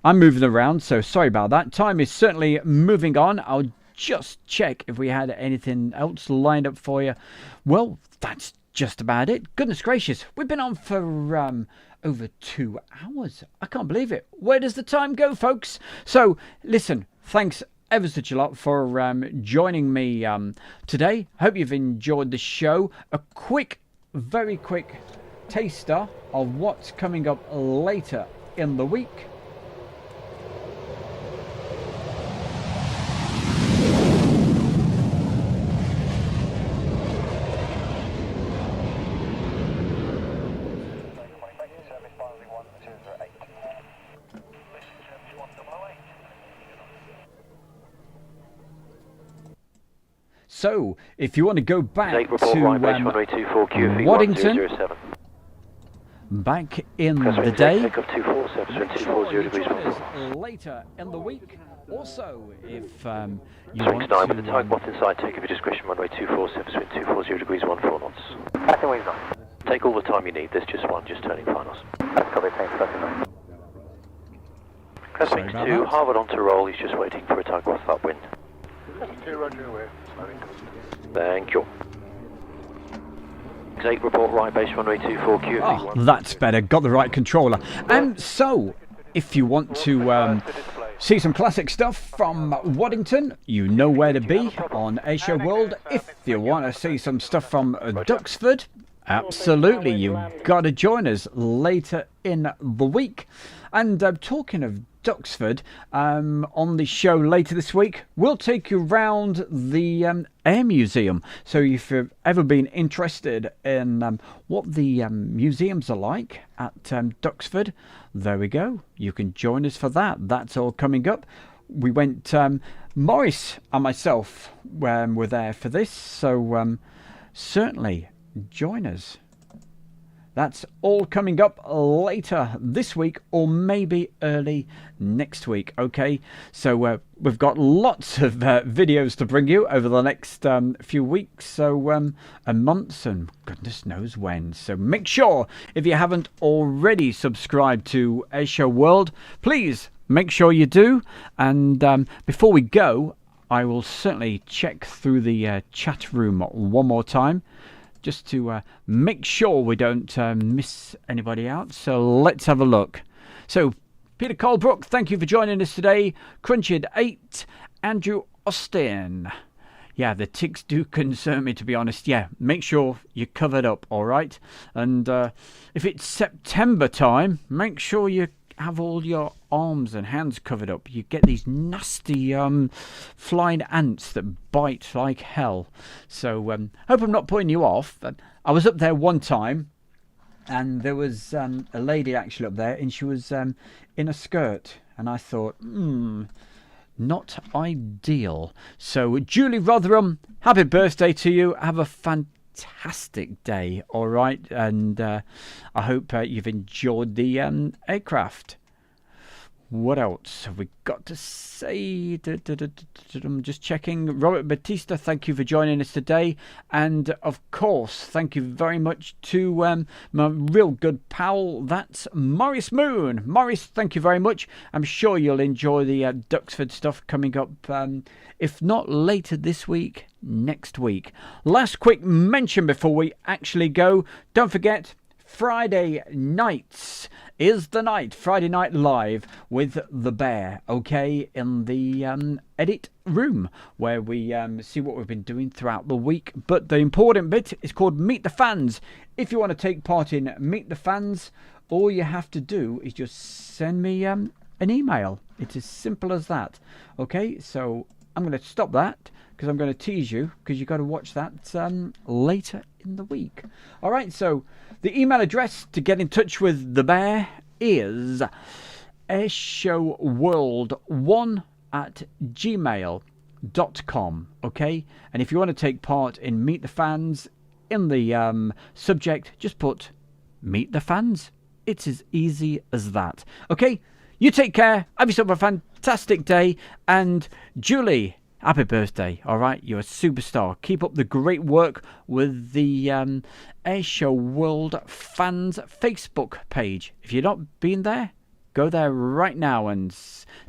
I'm moving around, so sorry about that. Time is certainly moving on. I'll just check if we had anything else lined up for you. Well, that's just about it. Goodness gracious, we've been on for over 2 hours. I can't believe it. Where does the time go, folks? So, listen, thanks ever such a lot for joining me today. Hope you've enjoyed the show. A quick, very quick taster of what's coming up later in the week. So, if you want to go back to Waddington, back in the day, later in the week. Also, if you want to... with the tug both inside, take of your discretion, runway 247, swing 240 degrees 14 knots. Passing wings on. Take all the time you need, there's just one, just turning finals. That's copy, thanks, passing on. Crest 2, Harvard on to roll, he's just waiting for a tug off upwind. Roger, away. Thank you. 8 report right base runway 24 Q. Oh, that's better. Got the right controller. And so, if you want to see some classic stuff from Waddington, you know where to be on Airshow World. If you want to see some stuff from Duxford, absolutely, you've got to join us later in the week. And talking of Duxford, on the show later this week, we'll take you round the Air Museum. So if you've ever been interested in what the museums are like at Duxford, there we go. You can join us for that. That's all coming up. We went, Morris and myself were there for this, so certainly join us. That's all coming up later this week or maybe early next week, okay? So we've got lots of videos to bring you over the next few weeks, so and months and goodness knows when. So make sure, if you haven't already subscribed to Airshow World, please make sure you do. And before we go, I will certainly check through the chat room one more time, just to make sure we don't miss anybody out. So let's have a look. So Peter Colebrook, thank you for joining us today. Crunchid 8, Andrew Austin. Yeah, the ticks do concern me, to be honest. Yeah, make sure you're covered up, all right? And if it's September time, make sure you have all your arms and hands covered up. You get these nasty flying ants that bite like hell. So hope I'm not putting you off. I was up there one time and there was a lady actually up there, and she was in a skirt, and I thought, not ideal. So Julie Rotherham, happy birthday to you. Have a fantastic day, all right? And I hope you've enjoyed the aircraft. What else have we got to say? I'm just checking. Robert Batista, thank you for joining us today. And of course, thank you very much to my real good pal, that's Maurice Moon. Maurice, thank you very much. I'm sure you'll enjoy the Duxford stuff coming up, if not later this week, next week. Last quick mention before we actually go. Don't forget, Friday nights is the night. Friday night live with the Bear, okay, in the edit room where we see what we've been doing throughout the week. But the important bit is called Meet the Fans. If you want to take part in Meet the Fans, all you have to do is just send me an email. It's as simple as that. Okay, so I'm going to stop that because I'm going to tease you because you've got to watch that later in the week. All right, so the email address to get in touch with the Bear is airshowworld1@gmail.com, okay? And if you want to take part in Meet the Fans, in the subject, just put Meet the Fans. It's as easy as that. Okay, you take care. Have yourself a fantastic day. And Julie, happy birthday, all right? You're a superstar. Keep up the great work with the Airshow World Fans Facebook page. If you've not been there, go there right now and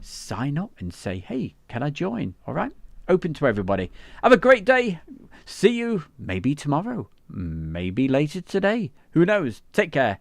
sign up and say, hey, can I join? All right? Open to everybody. Have a great day. See you maybe tomorrow, maybe later today. Who knows? Take care.